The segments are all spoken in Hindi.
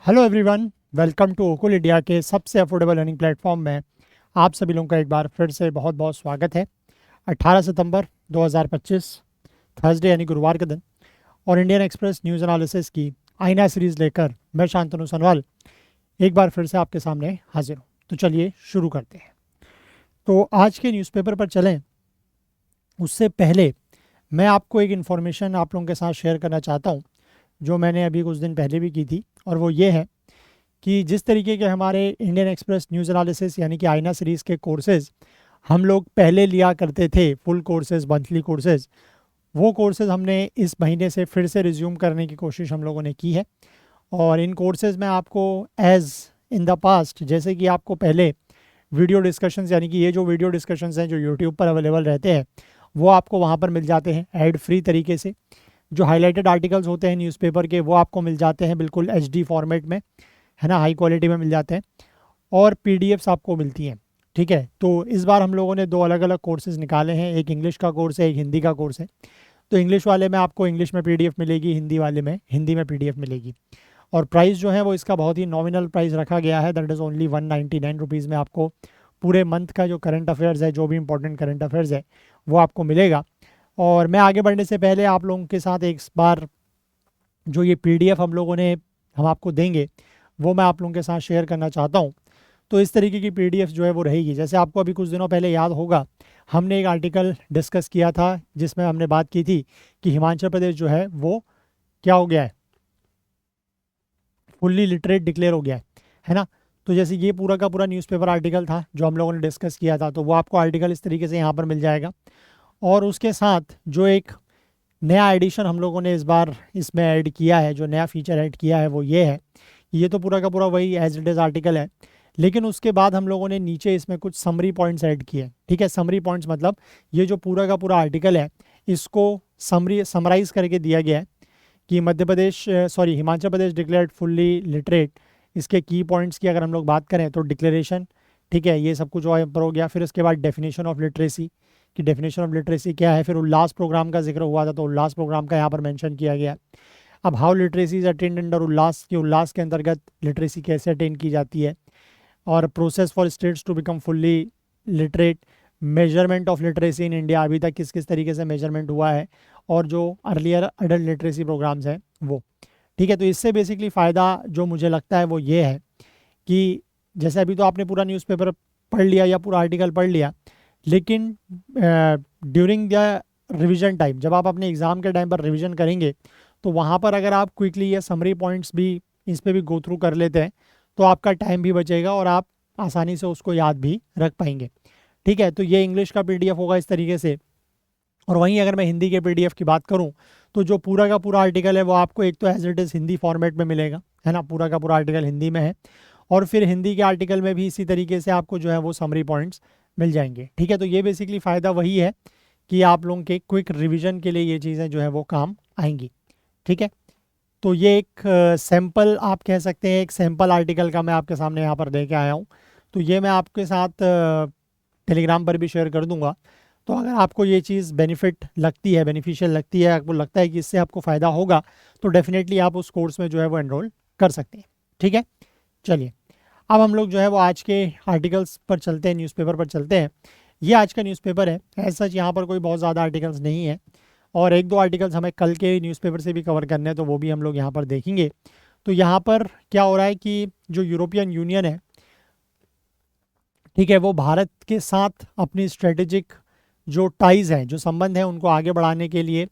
हेलो एवरीवन, वेलकम टू ओकुल इंडिया के सबसे अफोर्डेबल लर्निंग प्लेटफॉर्म में आप सभी लोगों का एक बार फिर से बहुत बहुत स्वागत है। 18 सितंबर 2025 थर्सडे यानी गुरुवार के दिन और इंडियन एक्सप्रेस न्यूज़ एनालिसिस की आईना सीरीज़ लेकर मैं शांतनु सनवाल एक बार फिर से आपके सामने हाजिर हूँ। तो चलिए शुरू करते हैं। तो आज के न्यूज़पेपर पर चलें उससे पहले मैं आपको एक इन्फॉर्मेशन आप लोगों के साथ शेयर करना चाहता हूँ, जो मैंने अभी कुछ दिन पहले भी की थी, और वो ये है कि जिस तरीके के हमारे इंडियन एक्सप्रेस न्यूज़ एनालिसिस यानी कि आईना सीरीज़ के कोर्सेज़ हम लोग पहले लिया करते थे, फुल कोर्सेज़, मंथली कोर्सेज़, वो कोर्सेज़ हमने इस महीने से फिर से रिज्यूम करने की कोशिश हम लोगों ने की है। और इन कोर्सेज़ में आपको एज़ इन द पास्ट, जैसे कि आपको पहले वीडियो डिस्कशंस यानी कि ये जो वीडियो डिस्कशंस हैं जो यूट्यूब पर अवेलेबल रहते हैं वो आपको वहाँ पर मिल जाते हैं एड फ्री तरीके से। जो हाईलाइटेड आर्टिकल्स होते हैं न्यूज़पेपर के वो आपको मिल जाते हैं बिल्कुल एचडी फॉर्मेट में, है ना, हाई क्वालिटी में मिल जाते हैं। और पीडीएफ्स आपको मिलती हैं। ठीक है, तो इस बार हम लोगों ने दो अलग अलग कोर्सेज निकाले हैं, एक इंग्लिश का कोर्स है, एक हिंदी का कोर्स है। तो इंग्लिश वाले में आपको इंग्लिश में पीडीएफ मिलेगी, हिंदी वाले में हिंदी में पीडीएफ मिलेगी। और प्राइस जो है वो इसका बहुत ही नॉमिनल प्राइस रखा गया है, दैट इज़ ओनली 199 रुपीज़ में आपको पूरे मंथ का जो करंट अफेयर्स है, जो भी इंपॉर्टेंट करंट अफेयर्स है वो आपको मिलेगा। और मैं आगे बढ़ने से पहले आप लोगों के साथ एक बार जो ये पीडीएफ हम आपको देंगे वो मैं आप लोगों के साथ शेयर करना चाहता हूँ। तो इस तरीके की पीडीएफ जो है वो रहेगी। जैसे आपको अभी कुछ दिनों पहले याद होगा हमने एक आर्टिकल डिस्कस किया था जिसमें हमने बात की थी कि हिमाचल प्रदेश जो है वो क्या हो गया है, फुल्ली लिटरेट डिक्लेयर हो गया है ना। तो जैसे ये पूरा का पूरा न्यूज़पेपर आर्टिकल था जो हम लोगों ने डिस्कस किया था, तो वो आपको आर्टिकल इस तरीके से यहाँ पर मिल जाएगा। और उसके साथ जो एक नया एडिशन हम लोगों ने इस बार इसमें ऐड किया है, जो नया फीचर ऐड किया है वो ये है, ये तो पूरा का पूरा वही एज इट इज़ आर्टिकल है, लेकिन उसके बाद हम लोगों ने नीचे इसमें कुछ समरी पॉइंट्स ऐड किए। ठीक है, समरी पॉइंट्स मतलब ये जो पूरा का पूरा आर्टिकल है इसको समराइज़ करके दिया गया है कि Himachal Pradesh declared fully literate. इसके की पॉइंट्स की अगर हम लोग बात करें तो डिक्लेरेशन, ठीक है, ये सब कुछ वहाँ पर हो गया। फिर उसके बाद डेफिनेशन ऑफ लिटरेसी कि डेफिनेशन ऑफ लिटरेसी क्या है। फिर उल्लास प्रोग्राम का जिक्र हुआ था तो उल्लास प्रोग्राम का यहाँ पर मेंशन किया गया। अब how literacy is attend under Ullas, कि उल्लास के अंतर्गत लिटरेसी कैसे अटेंड की जाती है। और process for states to become fully literate, measurement of literacy in India, अभी तक किस किस तरीके से मेजरमेंट हुआ है, और जो अर्लियर अडल्ट लिटरेसी प्रोग्राम्स हैं वो। ठीक है, तो इससे बेसिकली फ़ायदा जो मुझे लगता है वो ये है कि जैसे अभी तो आपने पूरा न्यूज़पेपर पढ़ लिया या पूरा आर्टिकल पढ़ लिया, लेकिन ड्यूरिंग द रिवीजन टाइम, जब आप अपने एग्ज़ाम के टाइम पर रिवीजन करेंगे तो वहाँ पर अगर आप क्विकली ये समरी पॉइंट्स भी इस पर भी गो थ्रू कर लेते हैं तो आपका टाइम भी बचेगा और आप आसानी से उसको याद भी रख पाएंगे। ठीक है, तो ये इंग्लिश का पीडीएफ होगा इस तरीके से। और वहीं अगर मैं हिंदी के पीडीएफ की बात करूं तो जो पूरा का पूरा आर्टिकल है वो आपको एक तो as it is Hindi format में मिलेगा, है ना, पूरा का पूरा आर्टिकल हिंदी में है। और फिर हिंदी के आर्टिकल में भी इसी तरीके से आपको जो है वो समरी पॉइंट्स मिल जाएंगे। ठीक है, तो ये बेसिकली फ़ायदा वही है कि आप लोगों के क्विक रिविजन के लिए ये चीज़ें जो है वो काम आएंगी। ठीक है, तो ये एक सैम्पल आप कह सकते हैं, एक सैम्पल आर्टिकल का मैं आपके सामने यहाँ पर दे के आया हूँ। तो ये मैं आपके साथ टेलीग्राम पर भी शेयर कर दूंगा। तो अगर आपको ये चीज़ बेनिफिट लगती है, बेनिफिशियल लगती है, आपको लगता है कि इससे आपको फ़ायदा होगा, तो डेफिनेटली आप उस कोर्स में जो है वो एनरोल कर सकते हैं। ठीक है, चलिए अब हम लोग जो है वो आज के आर्टिकल्स पर चलते हैं, न्यूज़पेपर पर चलते हैं। ये आज का न्यूज़पेपर है, एज सच यहाँ पर कोई बहुत ज़्यादा आर्टिकल्स नहीं है, और एक दो आर्टिकल्स हमें कल के न्यूज़पेपर से भी कवर करने हैं तो वो भी हम लोग यहाँ पर देखेंगे। तो यहाँ पर क्या हो रहा है कि जो यूरोपियन यूनियन है, ठीक है, वो भारत के साथ अपनी स्ट्रेटेजिक जो टाइज़ हैं, जो संबंध हैं, उनको आगे बढ़ाने के लिए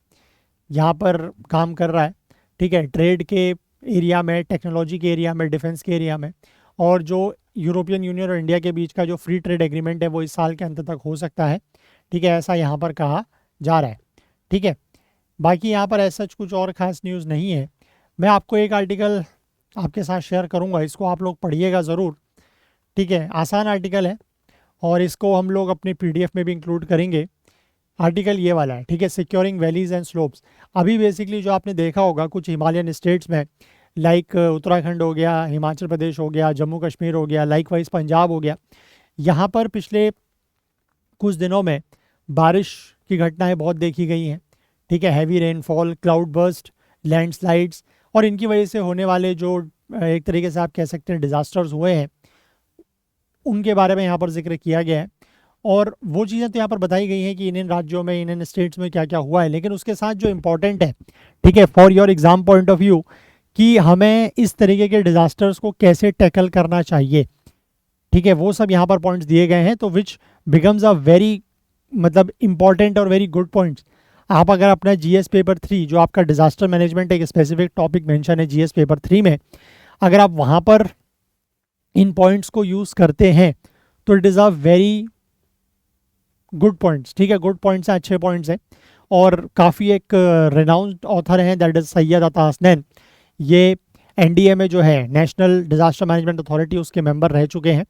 यहाँ पर काम कर रहा है। ठीक है, ट्रेड के एरिया में, टेक्नोलॉजी के एरिया में, डिफेंस के एरिया में। और जो यूरोपियन यूनियन और इंडिया के बीच का जो फ्री ट्रेड एग्रीमेंट है वो इस साल के अंत तक हो सकता है। ठीक है, ऐसा यहाँ पर कहा जा रहा है। ठीक है, बाकी यहाँ पर ऐसा कुछ और ख़ास न्यूज़ नहीं है। मैं आपको एक आर्टिकल आपके साथ शेयर करूँगा, इसको आप लोग पढ़िएगा ज़रूर। ठीक है, आसान आर्टिकल है और इसको हम लोग अपने पीडीएफ में भी इंक्लूड करेंगे। आर्टिकल ये वाला है, ठीक है, सिक्योरिंग वैलीज एंड स्लोप्स। अभी बेसिकली जो आपने देखा होगा कुछ हिमालयन स्टेट्स में, लाइक उत्तराखंड हो गया, हिमाचल प्रदेश हो गया, जम्मू कश्मीर हो गया, लाइक वाइज पंजाब हो गया, यहाँ पर पिछले कुछ दिनों में बारिश की घटनाएं बहुत देखी गई हैं। ठीक है, heavy rainfall, cloud burst, landslides, और इनकी वजह से होने वाले जो एक तरीके से आप कह सकते हैं डिज़ास्टर्स हुए हैं, उनके बारे में यहाँ पर जिक्र किया गया है। और वो चीज़ें तो यहाँ पर बताई गई हैं कि इन इन राज्यों में, इन इन स्टेट्स में क्या क्या हुआ है, लेकिन उसके साथ जो इम्पोर्टेंट है, ठीक है, for your exam point of view, कि हमें इस तरीके के डिज़ास्टर्स को कैसे टैकल करना चाहिए, ठीक है, वो सब यहाँ पर पॉइंट्स दिए गए हैं। तो विच बिकम्स अ वेरी मतलब इंपॉर्टेंट और वेरी गुड पॉइंट्स। आप अगर अपना जीएस पेपर 3, जो आपका डिज़ास्टर मैनेजमेंट एक स्पेसिफिक टॉपिक मेंशन है जीएस पेपर 3 में, अगर आप वहाँ पर इन पॉइंट्स को यूज़ करते हैं तो it is a very good points, ठीक है, गुड पॉइंट्स हैं, अच्छे पॉइंट्स हैं। और काफ़ी एक रेनाउंड ऑथर हैं, दैट इज़ सैयद अता हसनैन। ये एनडीए में जो है नेशनल डिज़ास्टर मैनेजमेंट अथॉरिटी, उसके मेंबर रह चुके हैं।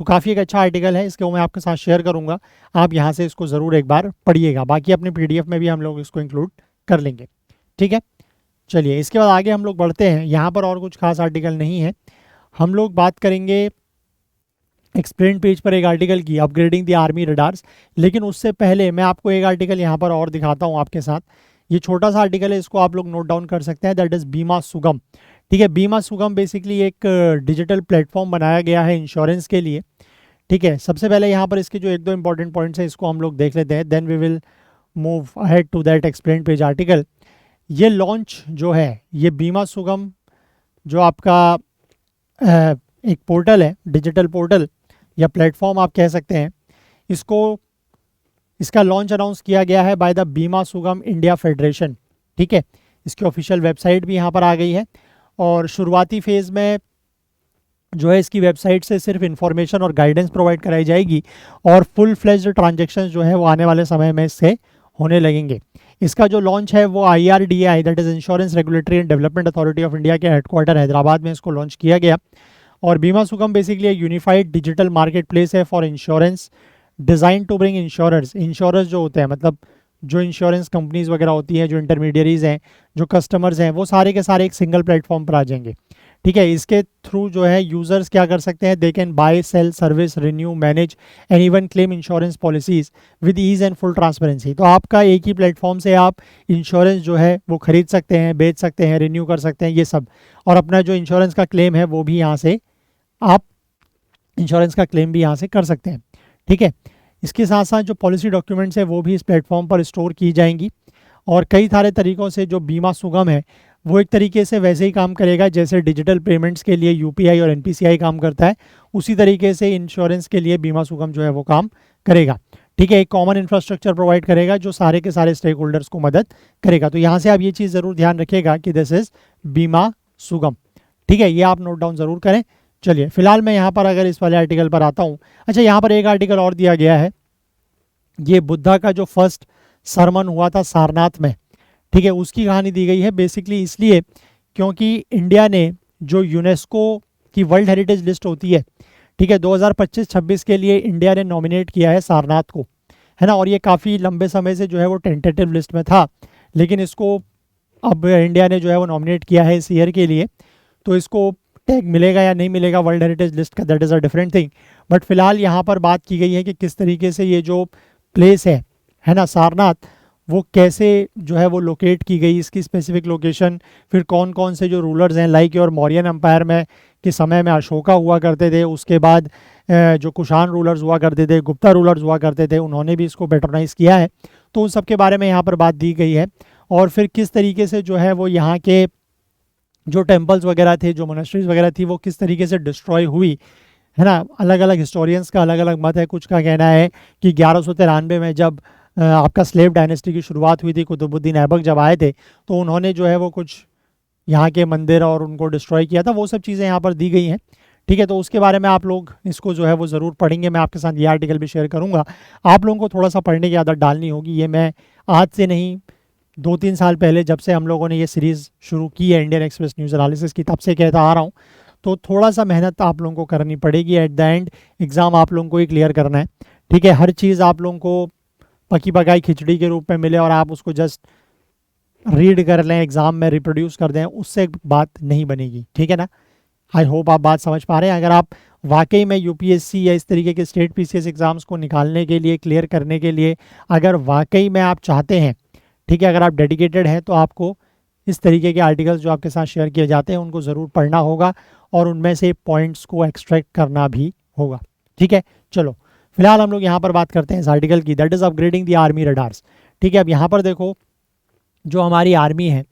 तो काफ़ी एक अच्छा आर्टिकल है, इसको मैं आपके साथ शेयर करूंगा, आप यहाँ से इसको ज़रूर एक बार पढ़िएगा। बाकी अपने पीडीएफ में भी हम लोग इसको इंक्लूड कर लेंगे, ठीक है। चलिए इसके बाद आगे हम लोग बढ़ते हैं। यहाँ पर और कुछ खास आर्टिकल नहीं है, हम लोग बात करेंगे एक्सप्लेन पेज पर एक आर्टिकल की, अपग्रेडिंग द आर्मी रडार्स। लेकिन उससे पहले मैं आपको एक आर्टिकल यहाँ पर और दिखाता हूँ आपके साथ। ये छोटा सा आर्टिकल है, इसको आप लोग नोट डाउन कर सकते हैं, दैट इज़ बीमा सुगम, ठीक है। बीमा सुगम बेसिकली एक डिजिटल प्लेटफॉर्म बनाया गया है इंश्योरेंस के लिए, ठीक है। सबसे पहले यहाँ पर इसके जो एक दो इंपॉर्टेंट पॉइंट्स हैं, इसको हम लोग देख लेते हैं, then we will move ahead to that explain page article. ये लॉन्च जो है, ये बीमा सुगम जो आपका एक पोर्टल है, डिजिटल पोर्टल या प्लेटफॉर्म आप कह सकते हैं, इसका लॉन्च अनाउंस किया गया है बाय द बीमा सुगम इंडिया फेडरेशन, ठीक है। इसकी ऑफिशियल वेबसाइट भी यहाँ पर आ गई है। और शुरुआती फेज़ में जो है इसकी वेबसाइट से सिर्फ इन्फॉर्मेशन और गाइडेंस प्रोवाइड कराई जाएगी, और फुल फ्लेज्ड ट्रांजेक्शन्स जो है वो आने वाले समय में इससे होने लगेंगे। इसका जो लॉन्च है वो IRDAI, that is insurance regulatory and development authority of India के हेडक्वार्टर हैदराबाद में इसको लॉन्च किया गया। और बीमा सुगम बेसिकली एक यूनिफाइड डिजिटल मार्केट प्लेस है for insurance, design to bring insurers जो होते हैं, मतलब जो इंश्योरेंस कंपनीज वगैरह होती हैं, जो इंटरमीडियरीज हैं, जो कस्टमर्स हैं, वो सारे के सारे एक सिंगल प्लेटफॉर्म पर आ जाएंगे, ठीक है। इसके थ्रू जो है यूज़र्स क्या कर सकते हैं, they can buy, sell, service, renew, manage and even claim insurance policies with ease and full transparency. तो आपका एक ही प्लेटफॉर्म से आप इंश्योरेंस जो है वो खरीद सकते हैं, बेच सकते हैं, रिन्यू कर सकते हैं, ये सब। और अपना जो इंश्योरेंस का क्लेम है वो भी यहाँ से आप इंश्योरेंस का क्लेम भी यहाँ से कर सकते हैं, ठीक है। इसके साथ साथ जो पॉलिसी डॉक्यूमेंट्स है वो भी इस प्लेटफॉर्म पर स्टोर की जाएंगी। और कई सारे तरीक़ों से जो बीमा सुगम है वो एक तरीके से वैसे ही काम करेगा जैसे डिजिटल पेमेंट्स के लिए UPI और NPCI काम करता है, उसी तरीके से इंश्योरेंस के लिए बीमा सुगम जो है वो काम करेगा, ठीक है। एक कॉमन इंफ्रास्ट्रक्चर प्रोवाइड करेगा जो सारे के सारे स्टेक होल्डर्स को मदद करेगा। तो यहाँ से आप ये चीज़ ज़रूर ध्यान रखिएगा कि दिस इज़ बीमा सुगम, ठीक है, ये आप नोट डाउन ज़रूर करें। चलिए फिलहाल मैं यहाँ पर अगर इस वाले आर्टिकल पर आता हूँ, अच्छा यहाँ पर एक आर्टिकल और दिया गया है, ये बुद्धा का जो फर्स्ट सरमन हुआ था सारनाथ में, ठीक है, उसकी कहानी दी गई है। बेसिकली इसलिए क्योंकि इंडिया ने जो यूनेस्को की वर्ल्ड हेरिटेज लिस्ट होती है, ठीक है, 2025-26 के लिए इंडिया ने नॉमिनेट किया है सारनाथ को, है ना। और ये काफ़ी लंबे समय से जो है वो टेंटेटिव लिस्ट में था, लेकिन इसको अब इंडिया ने जो है वो नॉमिनेट किया है इस ईयर के लिए। तो इसको टैग मिलेगा या नहीं मिलेगा वर्ल्ड हेरिटेज लिस्ट का, that is a different thing. But फिलहाल यहाँ पर बात की गई है कि किस तरीके से ये जो प्लेस है ना सारनाथ, वो कैसे जो है वो लोकेट की गई, इसकी स्पेसिफिक लोकेशन, फिर कौन कौन से जो रूलर्स हैं, लाइक योर मौर्यन एम्पायर में के समय में अशोका हुआ करते थे, उसके बाद जो कुषाण रूलर्स हुआ करते थे, गुप्ता रूलर्स हुआ करते थे, उन्होंने भी इसको पैट्रोनाइज़ किया है। तो उन सब के बारे में यहाँ पर बात दी गई है। और फिर किस तरीके से जो है वो यहाँ के जो टेम्पल्स वगैरह थे, जो मोनेस्ट्रीज वगैरह थी, वो किस तरीके से डिस्ट्रॉय हुई, है ना। अलग अलग हिस्टोरियंस का अलग अलग मत है। कुछ का कहना है कि 1193 में जब आपका स्लेव डायनेस्टी की शुरुआत हुई थी, कुतुबुद्दीन ऐबक जब आए थे, तो उन्होंने जो है वो कुछ यहाँ के मंदिर और उनको डिस्ट्रॉय किया था। वो सब चीज़ें यहाँ पर दी गई हैं, ठीक है। तो उसके बारे में आप लोग इसको जो है वो ज़रूर पढ़ेंगे। मैं आपके साथ ये आर्टिकल भी शेयर करूँगा, आप लोगों को थोड़ा सा पढ़ने की आदत डालनी होगी। ये मैं आज से नहीं, 2-3 साल पहले जब से हम लोगों ने ये सीरीज़ शुरू की है इंडियन एक्सप्रेस न्यूज़ एनालिसिस की, तब से कहता आ रहा हूँ। तो थोड़ा सा मेहनत आप लोगों को करनी पड़ेगी। एट द एंड एग्ज़ाम आप लोगों को ही क्लियर करना है, ठीक है। हर चीज़ आप लोगों को पकी पकाई खिचड़ी के रूप में मिले और आप उसको जस्ट रीड कर लें, एग्ज़ाम में रिप्रोड्यूस कर दें, उससे बात नहीं बनेगी, ठीक है ना। आई होप आप बात समझ पा रहे हैं। अगर आप वाकई में UPSC या इस तरीके के स्टेट PCS एग्ज़ाम्स को निकालने के लिए, क्लियर करने के लिए, अगर वाकई में आप चाहते हैं, ठीक है, अगर आप डेडिकेटेड हैं, तो आपको इस तरीके के आर्टिकल्स जो आपके साथ शेयर किए जाते हैं उनको ज़रूर पढ़ना होगा और उनमें से पॉइंट्स को एक्सट्रैक्ट करना भी होगा। ठीक है, चलो फिलहाल हम लोग यहाँ पर बात करते हैं इस आर्टिकल की, that is upgrading the army radars. ठीक है, अब यहाँ पर देखो जो हमारी आर्मी है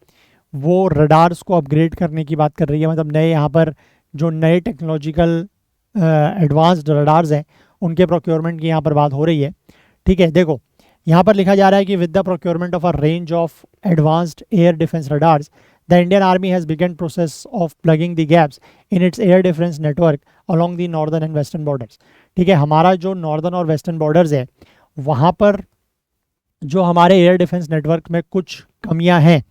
वो रडार्स को अपग्रेड करने की बात कर रही है, मतलब नए यहाँ पर जो नए टेक्नोलॉजिकल एडवांस्ड रडार्स हैं उनके प्रोक्योरमेंट की यहाँ पर बात हो रही है। ठीक है, देखो यहाँ पर लिखा जा रहा है कि with the procurement of a range of advanced air defence radars the Indian army has begun process of plugging the gaps in its air defence network along the northern and western borders. ठीक है, हमारा जो नॉर्दर्न और वेस्टर्न बॉर्डर्स है वहाँ पर जो हमारे एयर डिफेंस नेटवर्क में कुछ कमियां हैं,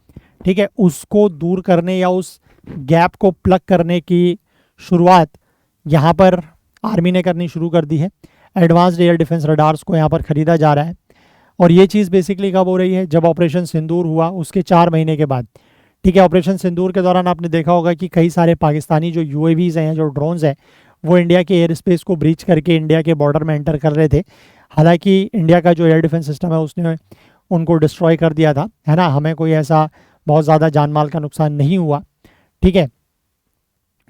ठीक है, उसको दूर करने या उस गैप को प्लग करने की शुरुआत यहाँ पर आर्मी ने करनी शुरू कर दी है। एडवांस्ड एयर डिफेंस रडार्स को यहाँ पर ख़रीदा जा रहा है और ये चीज़ बेसिकली कब हो रही है, जब ऑपरेशन सिंदूर हुआ उसके 4 महीने के बाद। ठीक है, ऑपरेशन सिंदूर के दौरान आपने देखा होगा कि कई सारे पाकिस्तानी जो UAVs हैं, जो ड्रोन्स हैं, वो इंडिया के एयर स्पेस को ब्रीच करके इंडिया के बॉर्डर में एंटर कर रहे थे। हालांकि इंडिया का जो एयर डिफेंस सिस्टम है उसने उनको डिस्ट्रॉय कर दिया था, है ना, हमें कोई ऐसा बहुत ज़्यादा जान माल का नुकसान नहीं हुआ। ठीक है,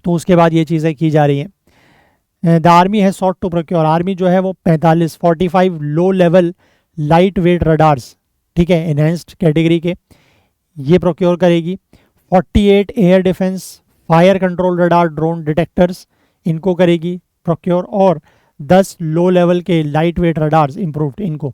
तो उसके बाद ये चीज़ें की जा रही हैं। द आर्मी है सॉट टू प्रोक्योर, आर्मी जो है वो 45 लो लेवल लाइट वेट रडार्स, ठीक है, एनहेंस्ड कैटेगरी के, ये प्रोक्योर करेगी। 48 air defence fire control radar drone detectors, इनको करेगी प्रोक्योर, और 10 लो लेवल के लाइट वेट रडार्स इम्प्रूव्ड इनको।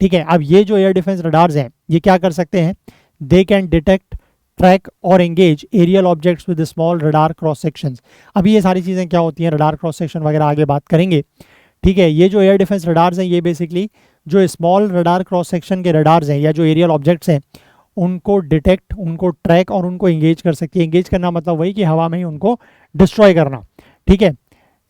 ठीक है, अब ये जो एयर डिफेंस रडार्स हैं ये क्या कर सकते हैं, दे कैन डिटेक्ट ट्रैक और engage aerial objects with small radar cross sections. अभी ये सारी चीज़ें क्या होती हैं, रडार क्रॉस सेक्शन वगैरह आगे बात करेंगे। ठीक है, ये जो एयर डिफेंस रडार्स हैं ये बेसिकली जो स्मॉल रडार क्रॉस सेक्शन के रडार्स हैं या जो एरियल ऑब्जेक्ट्स हैं उनको डिटेक्ट, उनको ट्रैक और उनको एंगेज कर सकती है। एंगेज करना मतलब वही कि हवा में ही उनको डिस्ट्रॉय करना। ठीक है,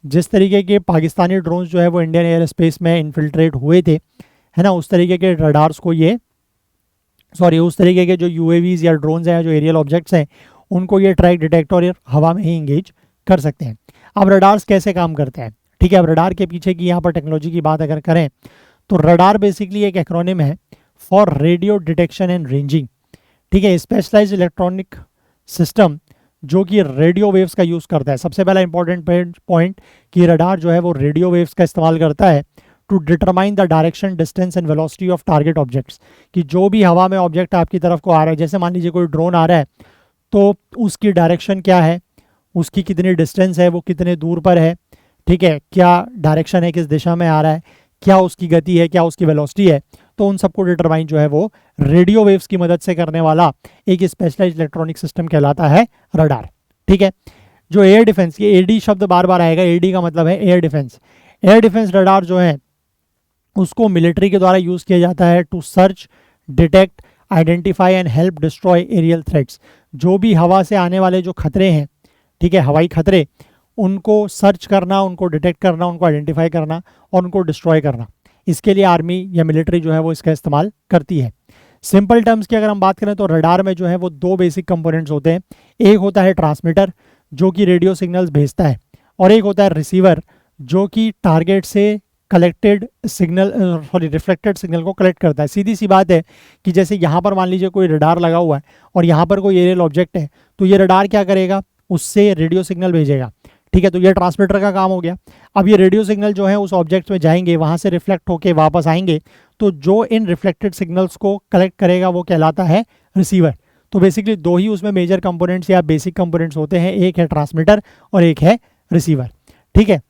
जिस तरीके के पाकिस्तानी ड्रोन्स जो है वो इंडियन एयर स्पेस में इन्फिल्ट्रेट हुए थे, है ना, उस तरीके के रडार्स को ये उस तरीके के जो UAVs या ड्रोन्स हैं, जो एरियल ऑब्जेक्ट्स हैं, उनको ये ट्रैक, डिटेक्ट और हवा में ही इंगेज कर सकते हैं। अब रडार्स कैसे काम करते हैं, ठीक है, अब रडार के पीछे की यहाँ पर टेक्नोलॉजी की बात अगर करें तो रडार बेसिकली एक एक्रोनिम है for radio detection and ranging. ठीक है, स्पेशलाइज्ड इलेक्ट्रॉनिक सिस्टम जो कि रेडियो वेव्स का यूज़ करता है। सबसे पहला इंपॉर्टेंट पॉइंट कि रडार जो है वो रेडियो वेव्स का इस्तेमाल करता है to determine the direction, distance and velocity of target objects, कि जो भी हवा में ऑब्जेक्ट आपकी तरफ को आ रहा है, जैसे मान लीजिए कोई ड्रोन आ रहा है तो उसकी डायरेक्शन क्या है, उसकी कितनी डिस्टेंस है, वो कितने दूर पर है, ठीक है, क्या डायरेक्शन है, किस दिशा में आ रहा है, क्या उसकी गति है, क्या उसकी वेलोसिटी है, तो उन सबको डिटरमाइन जो है वो रेडियो वेव्स की मदद से करने वाला एक स्पेशलाइज्ड इलेक्ट्रॉनिक सिस्टम कहलाता है रडार। ठीक है, जो एयर डिफेंस, ये AD शब्द बार बार आएगा, AD का मतलब है air defence. Air defence radar जो है उसको मिलिट्री के द्वारा यूज़ किया जाता है to search, detect, identify and help destroy aerial threats. जो भी हवा से आने वाले जो खतरे हैं, ठीक है, हवाई खतरे, उनको सर्च करना, उनको डिटेक्ट करना, उनको आइडेंटिफाई करना और उनको डिस्ट्रॉय करना, इसके लिए आर्मी या मिलिट्री जो है वो इसका इस्तेमाल करती है। सिंपल टर्म्स की अगर हम बात करें तो रडार में जो है वो 2 बेसिक कंपोनेंट्स होते हैं। एक होता है ट्रांसमीटर जो कि रेडियो सिग्नल्स भेजता है, और एक होता है रिसीवर जो कि टारगेट से कलेक्टेड सिग्नल रिफ्लेक्टेड सिग्नल को कलेक्ट करता है। सीधी सी बात है कि जैसे यहाँ पर मान लीजिए कोई रडार लगा हुआ है और यहाँ पर कोई एरियल ऑब्जेक्ट है, तो ये रडार क्या करेगा, उससे रेडियो सिग्नल भेजेगा। ठीक है, तो ये ट्रांसमीटर का काम हो गया। अब ये रेडियो सिग्नल जो है उस ऑब्जेक्ट में जाएंगे, वहाँ से रिफ्लेक्ट होके वापस आएंगे, तो जो इन रिफ्लेक्टेड सिग्नल्स को कलेक्ट करेगा वो कहलाता है रिसीवर। तो बेसिकली 2 ही उसमें मेजर कंपोनेंट्स या बेसिक कंपोनेंट्स होते हैं, एक है ट्रांसमीटर और एक है रिसीवर। ठीक है,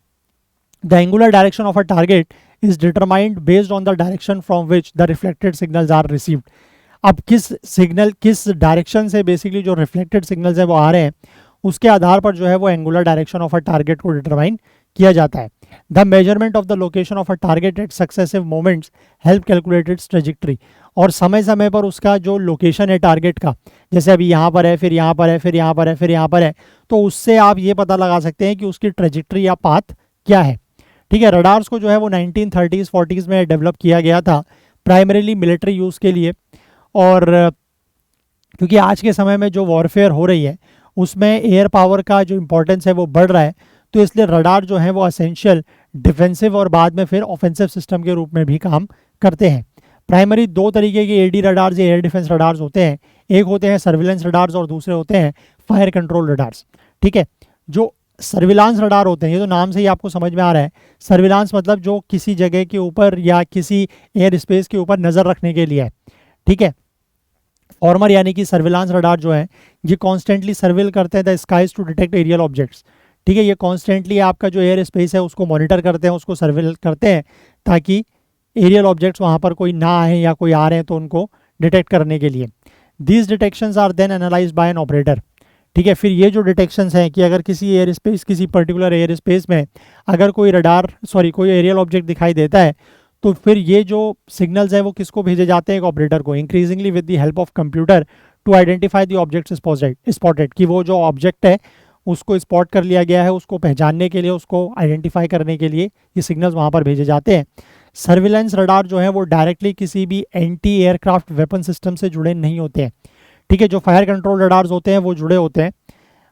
the angular direction of a target is determined based on the direction from which the reflected signals are received। अब किस डायरेक्शन से बेसिकली जो रिफ्लेक्टेड सिग्नल्स है वो आ रहे हैं, उसके आधार पर जो है वो angular direction of a target को डिटरमाइन किया जाता है। The measurement of the location of a target at successive moments help calculate its trajectory, और समय समय पर उसका जो लोकेशन है टारगेट का, जैसे अभी यहाँ पर है, फिर यहाँ पर है, फिर यहाँ पर है, फिर यहाँ पर है, तो उससे आप ये पता लगा सकते हैं कि उसकी ट्रेजेक्ट्री या पाथ क्या है। ठीक है, रडार्स को जो है वो 1930s 40s में डेवलप किया गया था प्राइमरीली मिलिट्री यूज़ के लिए, और क्योंकि आज के समय में जो वॉरफेयर हो रही है उसमें एयर पावर का जो इम्पोर्टेंस है वो बढ़ रहा है, तो इसलिए रडार जो है वो असेंशियल डिफेंसिव और बाद में फिर ऑफेंसिव सिस्टम के रूप में भी काम करते हैं। प्राइमरी 2 तरीके के AD रडार्स या एयर डिफेंस रडार्स होते हैं। एक होते हैं सर्विलेंस रडार्स और दूसरे होते हैं फायर कंट्रोल रडार्स। ठीक है, जो सर्विलांस रडार होते हैं, ये तो नाम से ही आपको समझ में आ रहा है, सर्विलांस मतलब जो किसी जगह के ऊपर या किसी एयर स्पेस के ऊपर नज़र रखने के लिए है। ठीक है, फॉर्मर यानी कि सर्विलांस रडार जो है ये कॉन्स्टेंटली सर्विल करते हैं the skies to detect aerial objects. ठीक है, ये कॉन्स्टेंटली आपका जो एयर स्पेस है उसको मॉनिटर करते हैं, उसको सर्विल करते हैं ताकि एरियल ऑब्जेक्ट्स वहाँ पर कोई ना आए या कोई आ रहे हैं तो उनको डिटेक्ट करने के लिए। These detections are then analysed by an operator. ठीक है, फिर ये जो डिटेक्शंस हैं कि अगर किसी एयर स्पेस, किसी पर्टिकुलर एयर स्पेस में अगर कोई कोई एरियल ऑब्जेक्ट दिखाई देता है तो फिर ये जो सिग्नल्स हैं वो किसको भेजे जाते हैं, एक ऑपरेटर को, increasingly with the help of computer to identify the object spotted, कि वो जो ऑब्जेक्ट है उसको स्पॉट कर लिया गया है, उसको पहचानने के लिए, उसको आइडेंटिफाई करने के लिए ये सिग्नल्स वहाँ पर भेजे जाते हैं। सर्विलेंस रडार जो है वो डायरेक्टली किसी भी एंटी एयरक्राफ्ट वेपन सिस्टम से जुड़े नहीं होते हैं। ठीक है, जो फायर कंट्रोल रडार्स होते हैं वो जुड़े होते हैं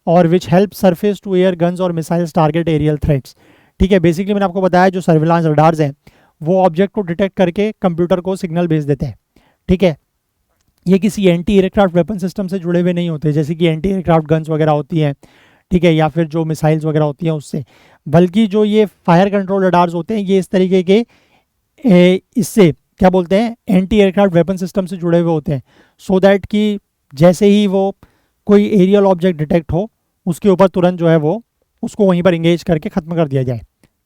और which help surface to air guns और मिसाइल्स टारगेट एरियल थ्रेट्स। ठीक है, बेसिकली मैंने आपको बताया जो सर्विलांस रडार्स हैं वो ऑब्जेक्ट को डिटेक्ट करके कंप्यूटर को सिग्नल भेज देते हैं। ठीक है, ये किसी एंटी एयरक्राफ्ट वेपन सिस्टम से जुड़े हुए नहीं होते, जैसे कि एंटी एयरक्राफ्ट गन्स वगैरह होती हैं, ठीक है, या फिर जो मिसाइल्स वगैरह होती हैं उससे, बल्कि जो ये फायर कंट्रोल रडार्स होते हैं ये इस तरीके के इससे क्या बोलते हैं, एंटी एयरक्राफ्ट वेपन सिस्टम से जुड़े हुए होते हैं, सो दैट कि जैसे ही वो कोई एरियल ऑब्जेक्ट डिटेक्ट हो उसके ऊपर तुरंत जो है वो उसको वहीं पर इंगेज करके ख़त्म कर दिया जाए।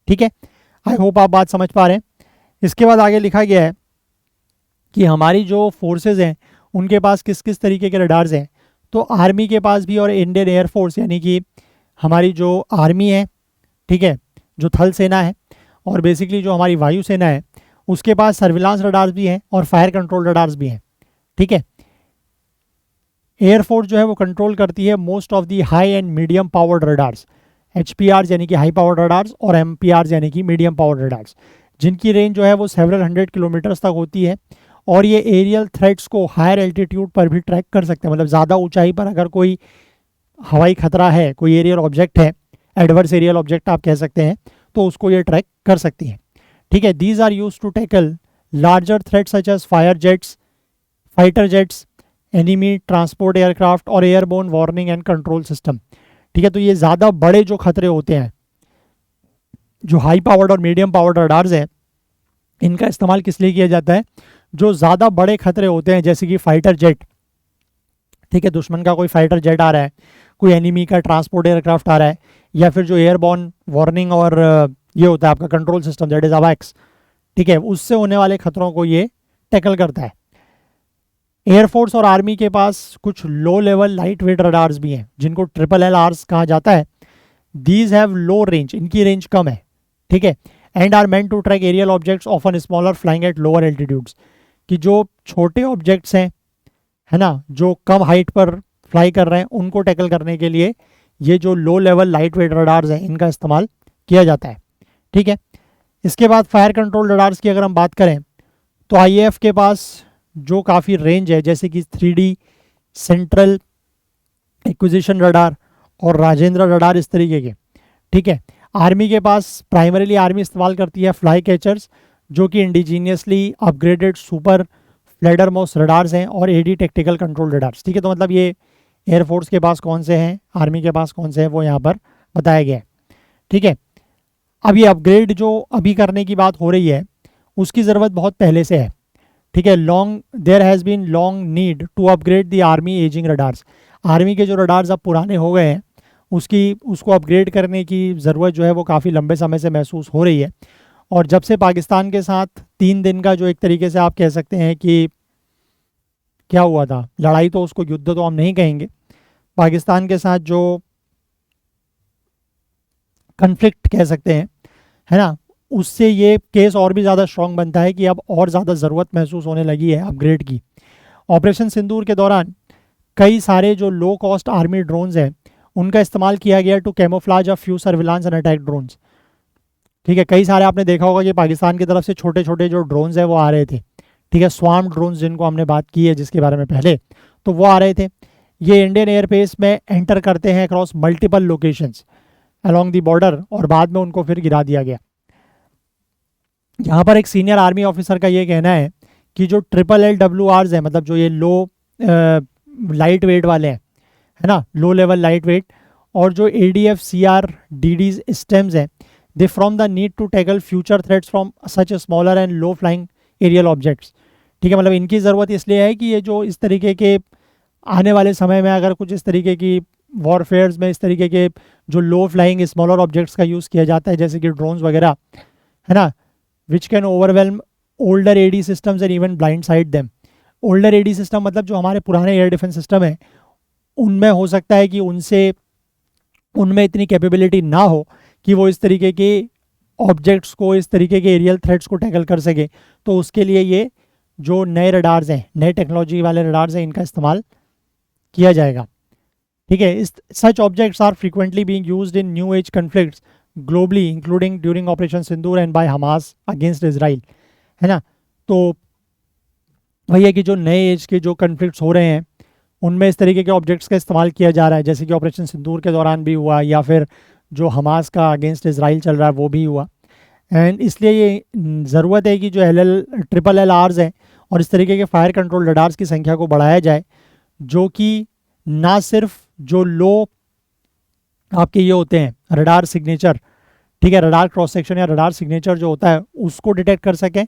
ठीक है, आई होप आप बात समझ पा रहे हैं। इसके बाद आगे लिखा गया है कि हमारी जो फोर्सेस हैं उनके पास किस किस तरीके के रडार्स हैं। तो आर्मी के पास भी और इंडियन एयरफोर्स यानी कि हमारी जो आर्मी है, ठीक है, जो थल सेना है, और बेसिकली जो हमारी वायुसेना है उसके पास सर्विलांस रडार्स भी हैं और फायर कंट्रोल रडार्स भी हैं। ठीक है, एयरफोर्स जो है वो कंट्रोल करती है most of the high and medium powered radars, HPRs यानी कि हाई पावर्ड रडार्स और MPRs यानी कि मीडियम पावर्ड रडार्स, जिनकी रेंज जो है वो सेवरल 100 किलोमीटर्स तक होती है और ये एरियल थ्रेट्स को हायर एल्टीट्यूड पर भी ट्रैक कर सकते हैं। मतलब ज़्यादा ऊंचाई पर अगर कोई हवाई खतरा है, कोई एरियल ऑब्जेक्ट है, एडवर्स एरियल ऑब्जेक्ट आप कह सकते हैं, तो उसको ये ट्रैक कर सकती है। ठीक है, these are use to tackle larger threats such as fire jets, fighter jets, enemy transport aircraft और airborne warning and control system. ठीक है, तो ये ज़्यादा बड़े जो खतरे होते हैं, जो हाई पावर्ड और मीडियम पावर्ड रडार्स हैं, इनका इस्तेमाल किस लिए किया जाता है, जो ज़्यादा बड़े खतरे होते हैं जैसे कि फाइटर जेट, ठीक है, दुश्मन का कोई फाइटर जेट आ रहा है, कोई एनिमी का ट्रांसपोर्ट एयरक्राफ्ट आ रहा है, या फिर जो एयरबॉर्न वार्निंग और ये होता है आपका कंट्रोल सिस्टम दैट इज अवैक्स, ठीक है, उससे होने वाले खतरों को ये टैकल करता है। एयरफोर्स और आर्मी के पास कुछ low level light weight radars भी हैं जिनको LLRs कहा जाता है। दीज हैव लो रेंज, इनकी रेंज कम है, ठीक है, and are meant to track aerial objects often smaller flying at lower altitudes, कि जो छोटे ऑब्जेक्ट्स हैं, है ना, जो कम हाइट पर फ्लाई कर रहे हैं, उनको टैकल करने के लिए ये जो लो लेवल लाइट वेट रडार्स हैं इनका इस्तेमाल किया जाता है। ठीक है, इसके बाद फायर कंट्रोल रडार्स की अगर हम बात करें तो IAF के पास जो काफ़ी रेंज है, जैसे कि 3D सेंट्रल एक्विजिशन रडार और राजेंद्र रडार, इस तरीके के। ठीक है, आर्मी के पास प्राइमरीली आर्मी इस्तेमाल करती है फ्लाई कैचर्स, जो कि इंडिजीनियसली अपग्रेडेड सुपर फ्लैडरमोस रडार्स हैं, और AD टेक्टिकल कंट्रोल रडार्स। ठीक है, तो मतलब ये एयरफोर्स के पास कौन से हैं, आर्मी के पास कौन से हैं, वो यहाँ पर बताया गया है। ठीक है, अब ये अपग्रेड जो अभी करने की बात हो रही है उसकी ज़रूरत बहुत पहले से है। ठीक है, there has been long need to upgrade the army ageing radars. Army के जो रडार्स अब पुराने हो गए हैं उसको अपग्रेड करने की ज़रूरत जो है वो काफ़ी लंबे समय से महसूस हो रही है। और जब से पाकिस्तान के साथ 3 दिन का जो एक तरीके से आप कह सकते हैं कि क्या हुआ था, लड़ाई तो उसको युद्ध तो हम नहीं कहेंगे, पाकिस्तान के साथ जो कन्फ्लिक्ट कह सकते हैं, है ना, उससे ये केस और भी ज़्यादा स्ट्रॉन्ग बनता है कि अब और ज़्यादा ज़रूरत महसूस होने लगी है अपग्रेड की। ऑपरेशन सिंदूर के दौरान कई सारे जो लो कॉस्ट आर्मी ड्रोन्स हैं उनका इस्तेमाल किया गया to camouflage a few surveillance and attack drones. ठीक है, कई सारे आपने देखा होगा कि पाकिस्तान की तरफ से छोटे छोटे जो ड्रोन्स हैं वो आ रहे थे। ठीक है, स्वार्म ड्रोन्स जिनको हमने बात की है जिसके बारे में पहले, तो वो आ रहे थे। ये इंडियन एयरपेस में एंटर करते हैं across multiple locations along the border, और बाद में उनको फिर गिरा दिया गया। यहाँ पर एक सीनियर आर्मी ऑफिसर का ये कहना है कि जो LLRs हैं, मतलब जो ये लो लाइट वेट वाले हैं, है ना, लो लेवल लाइट वेट। और जो ADF CR DD स्टेम्स हैं, they from the need to tackle future threats from such smaller and low flying aerial objects. ठीक है, मतलब इनकी ज़रूरत इसलिए है कि ये जो इस तरीके के आने वाले समय में अगर कुछ इस तरीके की वॉरफेयर्स में इस तरीके के जो लो फ्लाइंग स्मॉलर ऑब्जेक्ट्स का यूज़ किया जाता है, जैसे कि ड्रोन्स वगैरह, है ना, which can overwhelm older AD systems and even blind side them. Older AD system मतलब जो हमारे पुराने एयर डिफेंस सिस्टम है, उनमें हो सकता है कि उनमें इतनी कैपेबिलिटी ना हो कि वो इस तरीके के ऑब्जेक्ट्स को, इस तरीके के एरियल थ्रेट्स को टैकल कर सके। तो उसके लिए ये जो नए रडार्स हैं, नए टेक्नोलॉजी वाले रडार्स हैं, इनका इस्तेमाल किया जाएगा। ठीक है, इस such objects are frequently being used in new age conflicts globally including during operation Sindoor and by Hamas against Israel, है ना। तो वही है कि जो नए एज के जो कन्फ्लिक्ट्स हो रहे हैं उनमें इस तरीके के ऑब्जेक्ट्स का इस्तेमाल किया जा रहा है, जैसे कि ऑपरेशन सिंदूर के दौरान भी हुआ, या फिर जो हमास का अगेंस्ट इजराइल चल रहा है वो भी हुआ। एंड इसलिए ये ज़रूरत है कि जो LLRs हैं और इस तरीके के फायर कंट्रोल रडार्स की संख्या को बढ़ाया जाए, जो कि ना सिर्फ जो लो आपके ये होते हैं रडार सिग्नेचर, ठीक है, रडार क्रॉस सेक्शन या रडार सिग्नेचर जो होता है उसको डिटेक्ट कर सकें,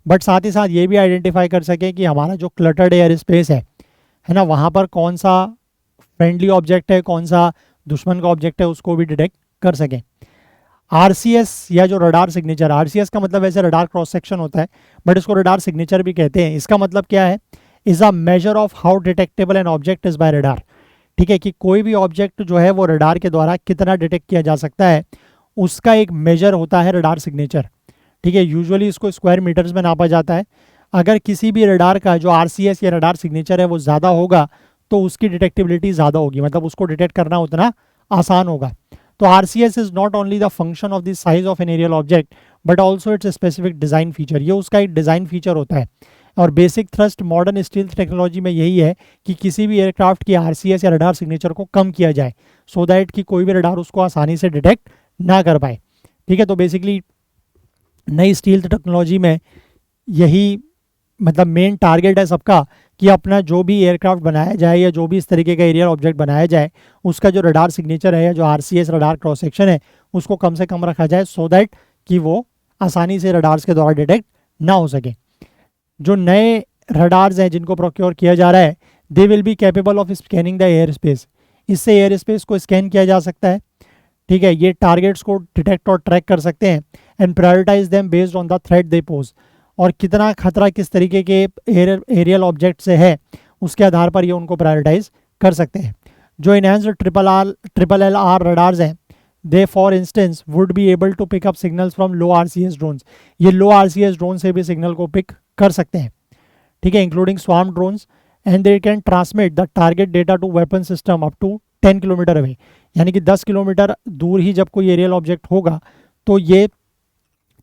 बट साथ ही साथ ये भी आइडेंटिफाई कर सकें कि हमारा जो क्लटर्ड एयर स्पेस है ना, वहाँ पर कौन सा फ्रेंडली ऑब्जेक्ट है, कौन सा दुश्मन का ऑब्जेक्ट है, उसको भी डिटेक्ट कर सकें। RCS या जो रडार सिग्नेचर, RCS का मतलब वैसे रडार क्रॉस सेक्शन होता है, बट इसको रडार सिग्नेचर भी कहते हैं। इसका मतलब क्या है, is a measure of how detectable an object is by radar. ठीक है, कि कोई भी ऑब्जेक्ट जो है वो रडार के द्वारा कितना डिटेक्ट किया जा सकता है, उसका एक मेजर होता है रडार सिग्नेचर। ठीक है, यूजुअली इसको स्क्वायर मीटर्स में नापा जाता है। अगर किसी भी रडार का जो RCS या रडार सिग्नेचर है वो ज़्यादा होगा तो उसकी डिटेक्टिबिलिटी ज़्यादा होगी, मतलब उसको डिटेक्ट करना उतना आसान होगा। तो RCS is not only the function of the size of an aerial object but also its specific design feature. ये उसका एक डिज़ाइन फीचर होता है। और basic thrust modern stealth technology में यही है कि किसी भी एयरक्राफ्ट की RCS या रडार सिग्नेचर को कम किया जाए, सो दैट कि कोई भी रडार उसको आसानी से डिटेक्ट ना कर पाए। ठीक है, तो बेसिकली नई स्टील्थ टेक्नोलॉजी में यही मतलब मेन टारगेट है सबका कि अपना जो भी एयरक्राफ्ट बनाया जाए या जो भी इस तरीके का एरियल ऑब्जेक्ट बनाया जाए, उसका जो रडार सिग्नेचर है या जो RCS रडार क्रॉस सेक्शन है उसको कम से कम रखा जाए, सो दैट कि वो आसानी से रडार्स के द्वारा डिटेक्ट ना हो सके। जो नए रडार्स हैं जिनको प्रोक्योर किया जा रहा है, they will be capable of scanning the air space. इससे एयर स्पेस को स्कैन किया जा सकता है। ठीक है, ये टारगेट्स को डिटेक्ट और ट्रैक कर सकते हैं and prioritise them based on the threat they pose. और कितना खतरा किस तरीके के एरियल ऑब्जेक्ट से है उसके आधार पर ये उनको प्रायोरिटाइज कर सकते हैं। जो enhanced triple L R radars हैं, they for instance would be able to pick up signals from low RCS drones. ये लो RCS ड्रोन से भी सिग्नल को पिक कर सकते हैं। ठीक है, including swarm drones, and they can transmit the target data to weapon system up to 10 kilometre away. यानी कि 10 किलोमीटर दूर ही जब कोई एरियल ऑब्जेक्ट होगा तो ये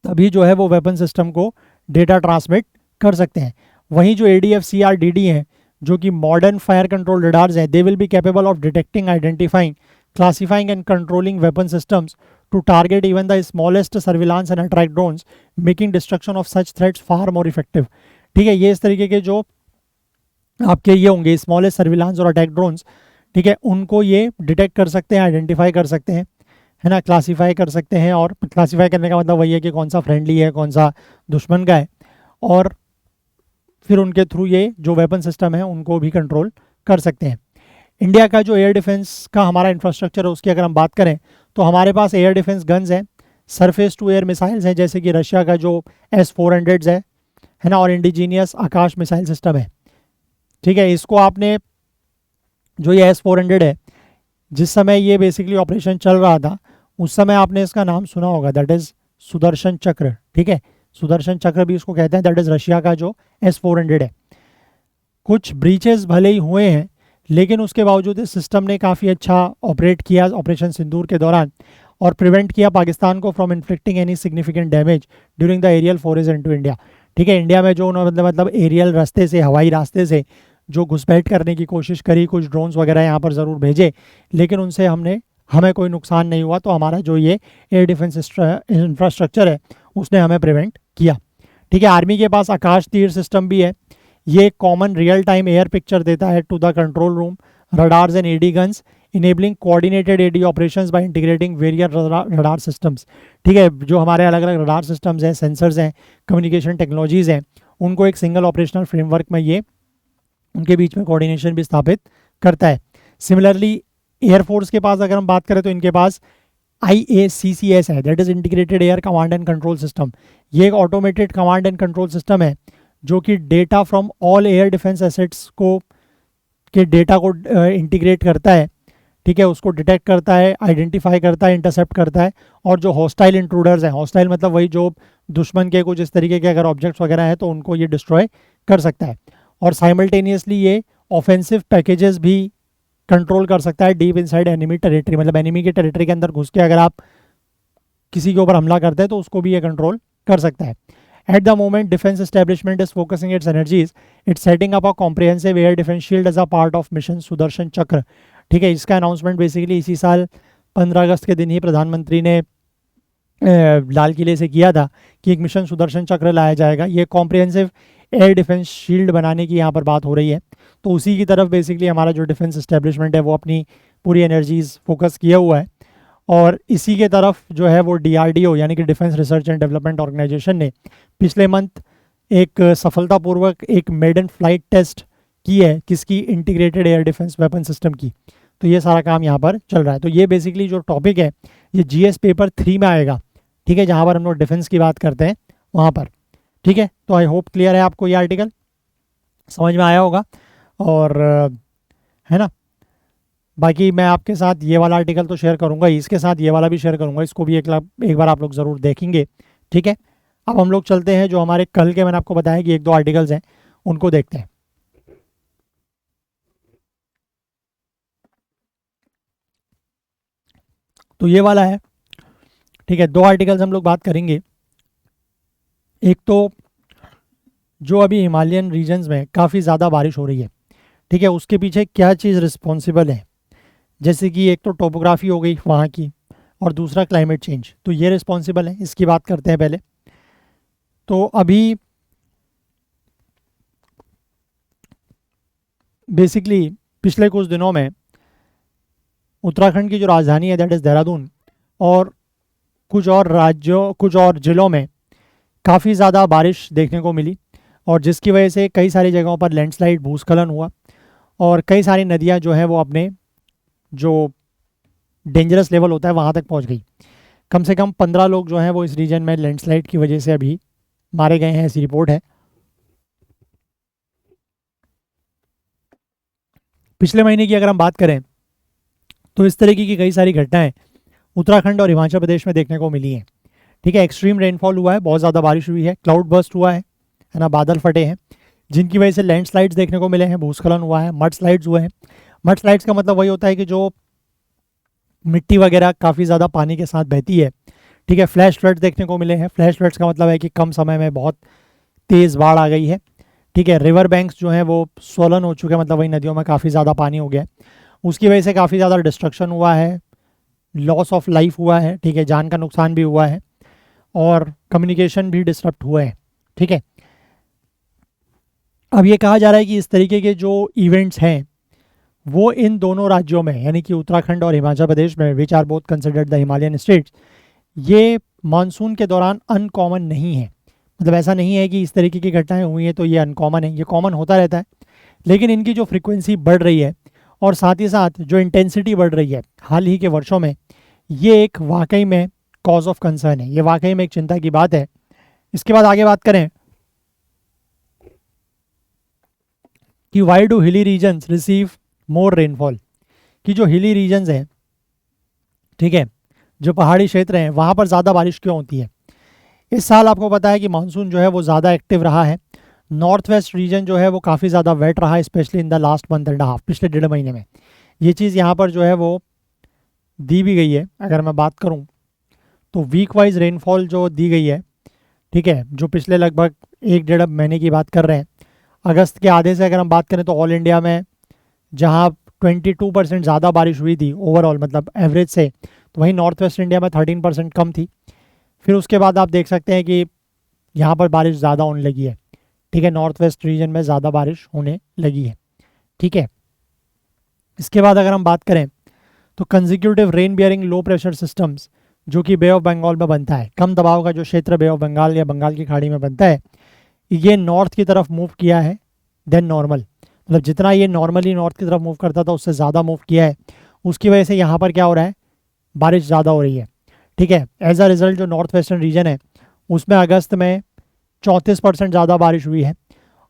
तभी जो है वो वेपन सिस्टम को डेटा ट्रांसमिट कर सकते हैं। वहीं जो ADF CR DD हैं, जो कि मॉडर्न फायर कंट्रोल रडार्स हैं, they will be capable of detecting, identifying, classifying and controlling weapon systems to target even the smallest surveillance and attack drones, making destruction of such threats far more effective। ठीक है, ये इस तरीके के जो आपके ये होंगे स्मॉलेस्ट सर्विलांस और अटैक ड्रोन्स, ठीक है, उनको ये डिटेक्ट कर सकते हैं, आइडेंटिफाई कर सकते हैं, है ना, क्लासीफाई कर सकते हैं। और क्लासीफाई करने का मतलब वही है कि कौन सा फ्रेंडली है, कौन सा दुश्मन का है, और फिर उनके थ्रू ये जो वेपन सिस्टम है उनको भी कंट्रोल कर सकते हैं। इंडिया का जो एयर डिफेंस का हमारा इंफ्रास्ट्रक्चर है उसकी अगर हम बात करें तो हमारे पास एयर डिफेंस गन्स हैं, सरफेस टू एयर मिसाइल्स हैं जैसे कि रशिया का जो S-400 है ना, और इंडिजीनियस आकाश मिसाइल सिस्टम है। ठीक है, इसको आपने जो ये S-400 है, जिस समय ये बेसिकली ऑपरेशन चल रहा था उस समय आपने इसका नाम सुना होगा, दैट इज़ सुदर्शन चक्र। ठीक है, सुदर्शन चक्र भी इसको कहते हैं, दैट इज़ रशिया का जो S-400 है। कुछ ब्रीचेस भले ही हुए हैं लेकिन उसके बावजूद इस सिस्टम ने काफ़ी अच्छा ऑपरेट किया ऑपरेशन सिंदूर के दौरान और प्रिवेंट किया पाकिस्तान को from inflicting any significant damage during the aerial foray into India. ठीक है, इंडिया में जो उन्होंने मतलब एरियल रास्ते से, हवाई रास्ते से जो घुसपैठ करने की कोशिश करी, कुछ ड्रोन्स वगैरह यहाँ पर ज़रूर भेजे, लेकिन उनसे हमें कोई नुकसान नहीं हुआ। तो हमारा जो ये एयर डिफेंस इंफ्रास्ट्रक्चर है उसने हमें प्रिवेंट किया। ठीक है, आर्मी के पास आकाश तीर सिस्टम भी है, ये common real time air picture देता है to the control room, radars and AD guns, enabling coordinated AD operations by integrating various radar systems. ठीक है, जो हमारे अलग अलग रडार सिस्टम्स हैं, सेंसर्स हैं, कम्युनिकेशन टेक्नोलॉजीज़ हैं, उनको एक सिंगल ऑपरेशनल फ्रेमवर्क में ये उनके बीच में कोऑर्डिनेशन भी स्थापित करता है। सिमिलरली एयरफोर्स के पास अगर हम बात करें तो इनके पास IACCS है, that is integrated air command and control system. ये एक automated command and control system है जो कि data from all air defence assets को के डेटा को इंटीग्रेट करता है। ठीक है, उसको डिटेक्ट करता है, आइडेंटिफाई करता है, इंटरसेप्ट करता है, और जो हॉस्टाइल इंट्रूडर्स हैं, हॉस्टाइल मतलब वही जो दुश्मन के कुछ इस तरीके के अगर ऑब्जेक्ट्स वगैरह हैं तो उनको ये डिस्ट्रॉय कर सकता है। और साइमल्टेनियसली ये ऑफेंसिव पैकेजेस भी कंट्रोल कर सकता है डीप इनसाइड एनिमी टेरिटरी, मतलब एनिमी के टेरिटरी के अंदर घुस के अगर आप किसी के ऊपर हमला करते हैं तो उसको भी ये कंट्रोल कर सकता है। At the moment, defense establishment is focusing its energies. It's setting up a comprehensive air defense shield as a part of Mission Sudarshan Chakra. ठीक है, इसका अनाउंसमेंट बेसिकली इसी साल 15 अगस्त के दिन ही प्रधानमंत्री ने लाल किले से किया था कि एक मिशन सुदर्शन चक्र लाया जाएगा। ये कॉम्प्रिहेंसिव एयर डिफेंस शील्ड बनाने की यहाँ पर बात हो रही है। तो उसी की तरफ बेसिकली हमारा जो डिफेंस एस्टेब्लिशमेंट है वो अपनी पूरी एनर्जीज फोकस किया हुआ है, और इसी के तरफ जो है वो DRDO यानी कि defence research and development organisation ने पिछले मंथ एक सफलतापूर्वक एक मेडन फ्लाइट टेस्ट की है, किसकी, integrated air defence weapon system की। तो ये सारा काम यहाँ पर चल रहा है। तो ये बेसिकली जो टॉपिक है ये GS पेपर 3 में आएगा। ठीक है, जहाँ पर हम लोग डिफेंस की बात करते हैं वहाँ पर। ठीक है, तो आई होप क्लियर है आपको, ये आर्टिकल समझ में आया होगा। और है ना, बाकी मैं आपके साथ ये वाला आर्टिकल तो शेयर करूंगा, इसके साथ ये वाला भी शेयर करूंगा, इसको भी एक बार आप लोग ज़रूर देखेंगे। ठीक है, अब हम लोग चलते हैं जो हमारे कल के मैंने आपको बताया कि 1-2 आर्टिकल्स हैं उनको देखते हैं। तो ये वाला है। ठीक है, 2 आर्टिकल्स हम लोग बात करेंगे। एक तो जो अभी हिमालयन रीजन्स में काफ़ी ज़्यादा बारिश हो रही है, ठीक है, उसके पीछे क्या चीज़ रिस्पॉन्सिबल है। जैसे कि एक तो टोपोग्राफी हो गई वहाँ की, और दूसरा क्लाइमेट चेंज, तो ये रिस्पॉन्सिबल है। इसकी बात करते हैं पहले। तो अभी बेसिकली पिछले कुछ दिनों में उत्तराखंड की जो राजधानी है दैट इज़ देहरादून, और कुछ और ज़िलों में काफ़ी ज़्यादा बारिश देखने को मिली, और जिसकी वजह से कई सारी जगहों पर लैंडस्लाइड, भूस्खलन हुआ, और कई सारी नदियाँ जो है वो अपने जो डेंजरस लेवल होता है वहाँ तक पहुँच गई। कम से कम 15 लोग जो हैं वो इस रीजन में लैंडस्लाइड की वजह से अभी मारे गए हैं, ऐसी रिपोर्ट है। पिछले महीने की अगर हम बात करें तो इस तरीके की कई सारी घटनाएं उत्तराखंड और हिमाचल प्रदेश में देखने को मिली हैं। ठीक है, एक्सट्रीम रेनफॉल हुआ है, बहुत ज़्यादा बारिश हुई है, क्लाउड बर्स्ट हुआ है ना, बादल फटे हैं, जिनकी वजह से लैंडस्लाइड्स देखने को मिले हैं, भूस्खलन हुआ है, मड स्लाइड्स हुए हैं। मड स्लाइड्स का मतलब वही होता है कि जो मिट्टी वगैरह काफ़ी ज़्यादा पानी के साथ बहती है। ठीक है, फ्लैश फ्लड्स देखने को मिले हैं। फ्लैश फ्लड्स का मतलब है कि कम समय में बहुत तेज़ बाढ़ आ गई है। ठीक है, रिवर बैंक्स जो हैं वो स्वलन हो चुके हैं, मतलब वही नदियों में काफ़ी ज़्यादा पानी हो गया है, उसकी वजह से काफ़ी ज़्यादा डिस्ट्रक्शन हुआ है, लॉस ऑफ लाइफ हुआ है। ठीक है, जान का नुकसान भी हुआ है, और कम्युनिकेशन भी डिस्टर्ब हुए हैं। ठीक है, अब ये कहा जा रहा है कि इस तरीके के जो इवेंट्स हैं वो इन दोनों राज्यों में, यानी कि उत्तराखंड और हिमाचल प्रदेश में, which are both considered the Himalayan states, ये मानसून के दौरान अनकॉमन नहीं है। मतलब ऐसा नहीं है कि इस तरीके की घटनाएं हुई हैं तो ये अनकॉमन है, ये कॉमन होता रहता है, लेकिन इनकी जो फ्रीक्वेंसी बढ़ रही है और साथ ही साथ जो इंटेंसिटी बढ़ रही है हाल ही के वर्षों में, ये एक वाकई में कॉज ऑफ कंसर्न है, ये वाकई में एक चिंता की बात है। इसके बाद आगे बात करें कि why do hilly regions receive more rainfall, कि जो हिली रीजन्स हैं, ठीक है, जो पहाड़ी क्षेत्र हैं, वहाँ पर ज़्यादा बारिश क्यों होती है। इस साल आपको पता है कि मानसून जो है वो ज़्यादा एक्टिव रहा है। नॉर्थ वेस्ट रीजन जो है वो काफ़ी ज़्यादा वेट रहा है, specially in the last month and half, पिछले 1.5 महीने में। ये चीज़ यहाँ पर जो है वो दी भी गई है। अगर मैं बात करूँ तो वीक वाइज रेनफॉल जो दी गई है, ठीक है, जो पिछले लगभग 1-1.5 महीने की बात कर रहे हैं, अगस्त के आधे से अगर हम बात करें तो ऑल इंडिया में जहाँ 22% ज़्यादा बारिश हुई थी ओवरऑल, मतलब एवरेज से, तो वहीं नॉर्थ वेस्ट इंडिया में 13% कम थी। फिर उसके बाद आप देख सकते हैं कि यहाँ पर बारिश ज़्यादा होने लगी है। ठीक है, नॉर्थ वेस्ट रीजन में ज़्यादा बारिश होने लगी है। ठीक है, इसके बाद अगर हम बात करें तो consecutive rain bearing low pressure systems जो कि बे ऑफ बंगाल में बनता है, कम दबाव का जो क्षेत्र बे ऑफ बंगाल या बंगाल की खाड़ी में बनता है, ये नॉर्थ की तरफ मूव किया है देन नॉर्मल, मतलब जितना ये नॉर्मली नॉर्थ की तरफ मूव करता था उससे ज़्यादा मूव किया है, उसकी वजह से यहाँ पर क्या हो रहा है, बारिश ज़्यादा हो रही है। ठीक है, एज अ रिजल्ट जो नॉर्थ वेस्टर्न रीजन है उसमें अगस्त में 34% ज़्यादा बारिश हुई है।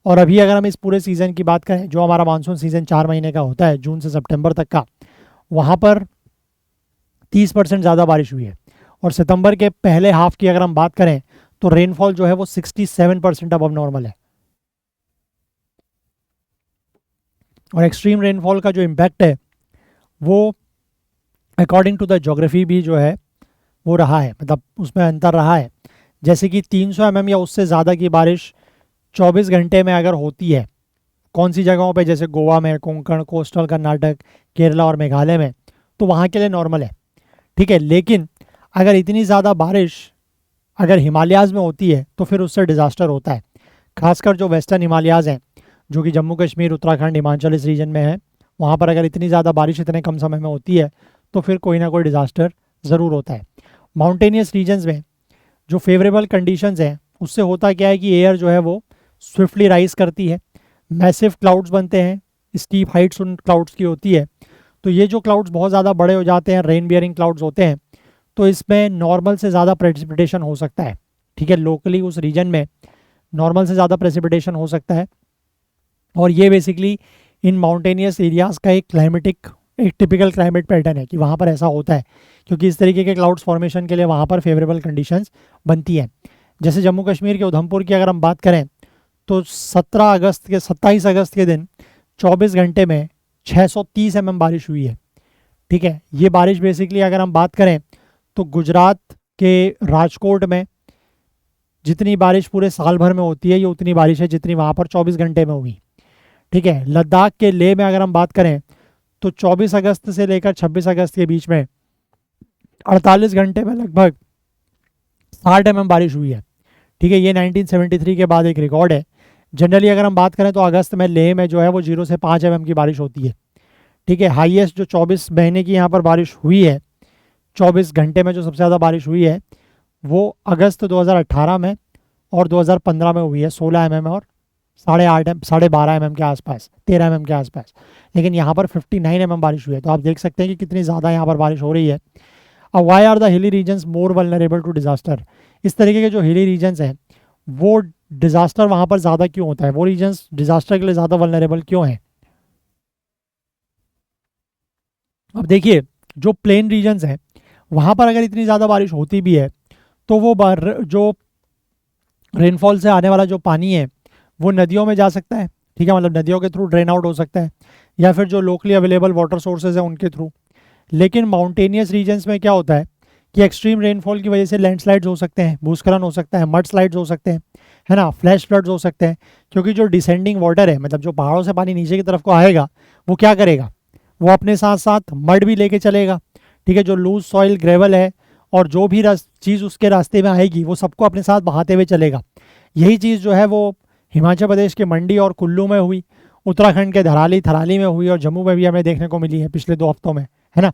और अभी अगर हम इस पूरे सीज़न की बात करें, जो हमारा मानसून सीज़न 4 महीने का होता है, जून से सितंबर तक का, वहाँ पर 30% ज़्यादा बारिश हुई है। और सितंबर के पहले हाफ की अगर हम बात करें तो रेनफॉल जो है वो 67% अबव नॉर्मल है। और एक्सट्रीम रेनफॉल का जो इम्पैक्ट है वो अकॉर्डिंग टू द ज्योग्राफी भी जो है वो रहा है, मतलब उसमें अंतर रहा है। जैसे कि 300 mm या उससे ज़्यादा की बारिश 24 घंटे में अगर होती है कौन सी जगहों पे, जैसे गोवा में, कोंकण, कोस्टल कर्नाटक, केरला और मेघालय में, तो वहाँ के लिए नॉर्मल है। ठीक है, लेकिन अगर इतनी ज़्यादा बारिश अगर हिमालयाज़ में होती है तो फिर उससे डिज़ास्टर होता है। खासकर जो वेस्टर्न हिमालयाज़ हैं, जो कि जम्मू कश्मीर, उत्तराखंड, हिमाचल इस रीजन में है, वहाँ पर अगर इतनी ज़्यादा बारिश इतने कम समय में होती है तो फिर कोई ना कोई डिज़ास्टर ज़रूर होता है। माउंटेनियस रीजन्स में जो फेवरेबल कंडीशंस हैं उससे होता क्या है कि एयर जो है वो स्विफ्टली राइज करती है, मैसिव क्लाउड्स बनते हैं, स्टीप हाइट्स उन क्लाउड्स की होती है। तो ये जो क्लाउड्स बहुत ज़्यादा बड़े हो जाते हैं, रेन बियरिंग क्लाउड्स होते हैं, तो इसमें नॉर्मल से ज़्यादा प्रेसिपिटेशन हो सकता है। ठीक है, लोकली उस रीजन में नॉर्मल से ज़्यादा प्रेसिपिटेशन हो सकता है। और ये बेसिकली इन माउंटेनियस एरियाज़ का एक टिपिकल क्लाइमेट पैटर्न है कि वहाँ पर ऐसा होता है, क्योंकि इस तरीके के क्लाउड्स फॉर्मेशन के लिए वहाँ पर फेवरेबल कंडीशंस बनती हैं। जैसे जम्मू कश्मीर के उधमपुर की अगर हम बात करें तो 27 अगस्त के दिन 24 घंटे में 630 mm बारिश हुई है। ठीक है, ये बारिश बेसिकली अगर हम बात करें तो गुजरात के राजकोट में जितनी बारिश पूरे साल भर में होती है ये उतनी बारिश है जितनी वहाँ पर 24 घंटे में हुई। ठीक है, लद्दाख के लेह में अगर हम बात करें तो 24 अगस्त से लेकर 26 अगस्त के बीच में 48 घंटे में लगभग 60 mm बारिश हुई है। ठीक है, ये 1973 के बाद एक रिकॉर्ड है। जनरली अगर हम बात करें तो अगस्त में लेह में जो है वो 0 से 5 mm की बारिश होती है। ठीक है, हाईएस्ट जो 24 महीने की यहाँ पर बारिश हुई है, 24 घंटे में जो सबसे ज़्यादा बारिश हुई है वो अगस्त 2018 में और 2015 में हुई है, 16 mm और 12.5 mm के आसपास, 13 mm के आसपास। लेकिन यहाँ पर 59 mm बारिश हुई है, तो आप देख सकते हैं कि कितनी ज़्यादा यहाँ पर बारिश हो रही है। अब why are the hilly regions more vulnerable to disaster, इस तरीके के जो हिली रीजन्स हैं वो डिजास्टर वहाँ पर ज़्यादा क्यों होता है, वो रीजन्स डिजास्टर के लिए ज़्यादा वल्नरेबल क्यों हैं? अब देखिए, जो प्लेन रीजन्स हैं वहाँ पर अगर इतनी ज़्यादा बारिश होती भी है तो वो जो रेनफॉल से आने वाला जो पानी है वो नदियों में जा सकता है। ठीक है, मतलब नदियों के थ्रू ड्रेन आउट हो सकता है, या फिर जो लोकली अवेलेबल वाटर सोर्सेज हैं उनके थ्रू। लेकिन माउंटेनियस रीजन्स में क्या होता है कि एक्सट्रीम रेनफॉल की वजह से लैंडस्लाइड्स हो सकते हैं, भूस्खलन हो सकता है, मड स्लाइड्स हो सकते हैं, है ना, फ्लैश फ्लड्स हो सकते हैं। क्योंकि जो डिसेंडिंग वाटर है, मतलब जो पहाड़ों से पानी नीचे की तरफ को आएगा, वो क्या करेगा, वो अपने साथ साथ मड भी लेके चलेगा। ठीक है, जो लूज सॉइल, ग्रेवल है और जो भी चीज़ उसके रास्ते में आएगी वो सबको अपने साथ बहाते हुए चलेगा। यही चीज़ जो है वो हिमाचल प्रदेश के मंडी और कुल्लू में हुई, उत्तराखंड के थराली में हुई और जम्मू में भी हमें देखने को मिली है पिछले 2 हफ्तों में, है ना।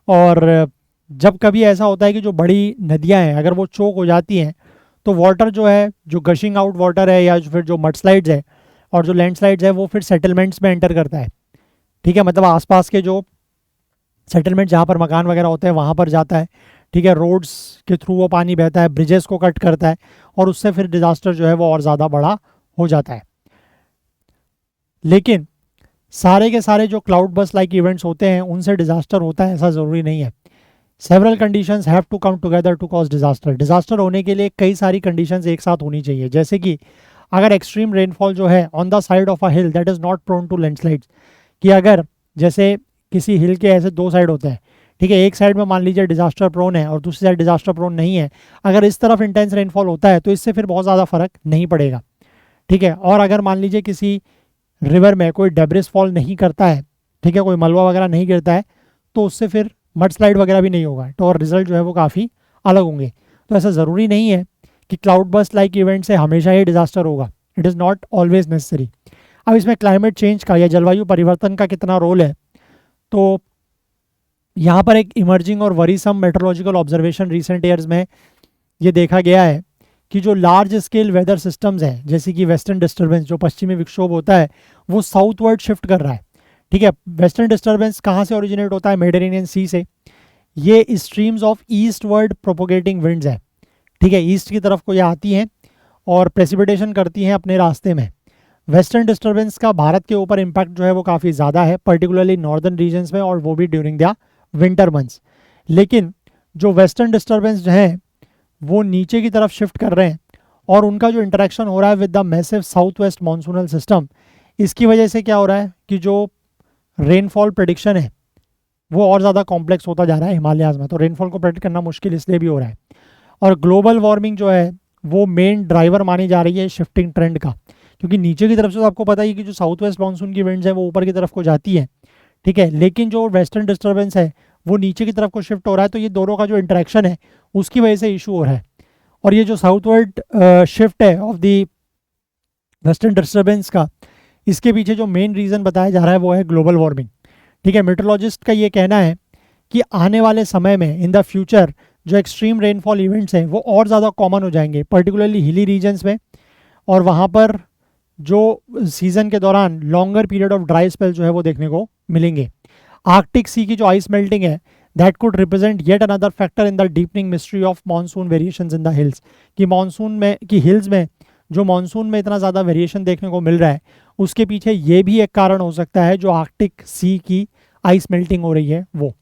और जब कभी ऐसा होता है कि जो बड़ी नदियां हैं अगर वो चोक हो जाती हैं तो वाटर जो है, जो गशिंग आउट वाटर है या फिर जो मडस्लाइड्स है और जो लैंडस्लाइड्स है वो फिर सेटलमेंट्स में एंटर करता है। ठीक है, मतलब आसपास के जो सेटलमेंट जहाँ पर मकान वगैरह होते हैं वहाँ पर जाता है। ठीक है, रोड्स के थ्रू वो पानी बहता है, ब्रिजेस को कट करता है और उससे फिर डिजास्टर जो है वो और ज़्यादा बड़ा हो जाता है। लेकिन सारे के सारे जो क्लाउड बस्ट लाइक इवेंट्स होते हैं उनसे डिजास्टर होता है ऐसा ज़रूरी नहीं है। Several conditions have to come together to cause disaster. Disaster होने के लिए कई सारी कंडीशंस एक साथ होनी चाहिए, जैसे कि अगर एक्सट्रीम रेनफॉल जो है on the side of a hill that is not prone to landslides, कि अगर जैसे किसी हिल के ऐसे 2 साइड होते हैं, ठीक है, एक साइड में मान लीजिए डिजास्टर प्रोन है और दूसरी साइड डिजास्टर प्रोन नहीं है, अगर इस तरफ इंटेंस रेनफॉल होता है तो इससे फिर बहुत ज़्यादा फर्क नहीं पड़ेगा। ठीक है, और अगर मान लीजिए किसी रिवर में कोई डेब्रिस फॉल नहीं करता है, ठीक है, कोई मलबा वगैरह नहीं गिरता है, तो उससे फिर मड स्लाइड वगैरह भी नहीं होगा, तो और रिजल्ट जो है वो काफ़ी अलग होंगे। तो ऐसा ज़रूरी नहीं है कि क्लाउड बस्ट लाइक इवेंट से हमेशा ही डिजास्टर होगा। It is not always necessary. अब इसमें क्लाइमेट चेंज का या जलवायु परिवर्तन का कितना रोल है, तो यहाँ पर एक इमर्जिंग और worrisome meteorological observation recent years में ये देखा गया है कि जो लार्ज स्केल वेदर सिस्टम्स हैं, जैसे कि वेस्टर्न डिस्टर्बेंस, जो पश्चिमी विक्षोभ होता है, वो साउथवर्ड शिफ्ट कर रहा है। ठीक है, वेस्टर्न डिस्टर्बेंस कहाँ से ओरिजिनेट होता है? मेडिटेरेनियन सी से। ये streams of east word propagating winds है। ठीक है, ईस्ट की तरफ को ये आती हैं और प्रेसिपिटेशन करती हैं अपने रास्ते में। वेस्टर्न डिस्टर्बेंस का भारत के ऊपर इम्पैक्ट जो है वो काफ़ी ज़्यादा है, पर्टिकुलरली नॉर्दर्न रीजन्स में, और वो भी ड्यूरिंग द विंटर मंथ्स। लेकिन जो वेस्टर्न डिस्टर्बेंस जो है वो नीचे की तरफ शिफ्ट कर रहे हैं, और उनका जो इंटरेक्शन हो रहा है with the massive south west monsoonal system, इसकी वजह से क्या हो रहा है कि जो रेनफॉल प्रेडिक्शन है वो और ज़्यादा कॉम्प्लेक्स होता जा रहा है हिमालयाज़ में। तो रेनफॉल को प्रेडिक्ट करना मुश्किल इसलिए भी हो रहा है। और ग्लोबल वार्मिंग जो है वो मेन ड्राइवर मानी जा रही है शिफ्टिंग ट्रेंड का, क्योंकि नीचे की तरफ से तो आपको पता ही है कि जो साउथ वेस्ट मानसून की विंड्स है वो ऊपर की तरफ को जाती है। ठीक है, लेकिन जो वेस्टर्न डिस्टर्बेंस है वो नीचे की तरफ को शिफ्ट हो रहा है, तो ये दोनों का जो इंटरेक्शन है उसकी वजह से इशू हो रहा है। और ये जो साउथवर्ड शिफ्ट है ऑफ द वेस्टर्न डिस्टर्बेंस का, इसके पीछे जो मेन रीज़न बताया जा रहा है वो है ग्लोबल वार्मिंग। ठीक है, मेट्रोलॉजिस्ट का ये कहना है कि आने वाले समय में इन द फ्यूचर जो एक्सट्रीम रेनफॉल इवेंट्स हैं वो और ज़्यादा कॉमन हो जाएंगे, पर्टिकुलरली हिली रीजन्स में, और वहाँ पर जो सीज़न के दौरान longer period of dry spell जो है वो देखने को मिलेंगे। आर्कटिक सी की जो आइस मेल्टिंग है that could represent yet another factor in the deepening mystery of monsoon variations in the hills, कि मानसून में कि हिल्स में जो मानसून में इतना ज़्यादा वेरिएशन देखने को मिल रहा है उसके पीछे ये भी एक कारण हो सकता है, जो आर्कटिक सी की आइस मेल्टिंग हो रही है वो।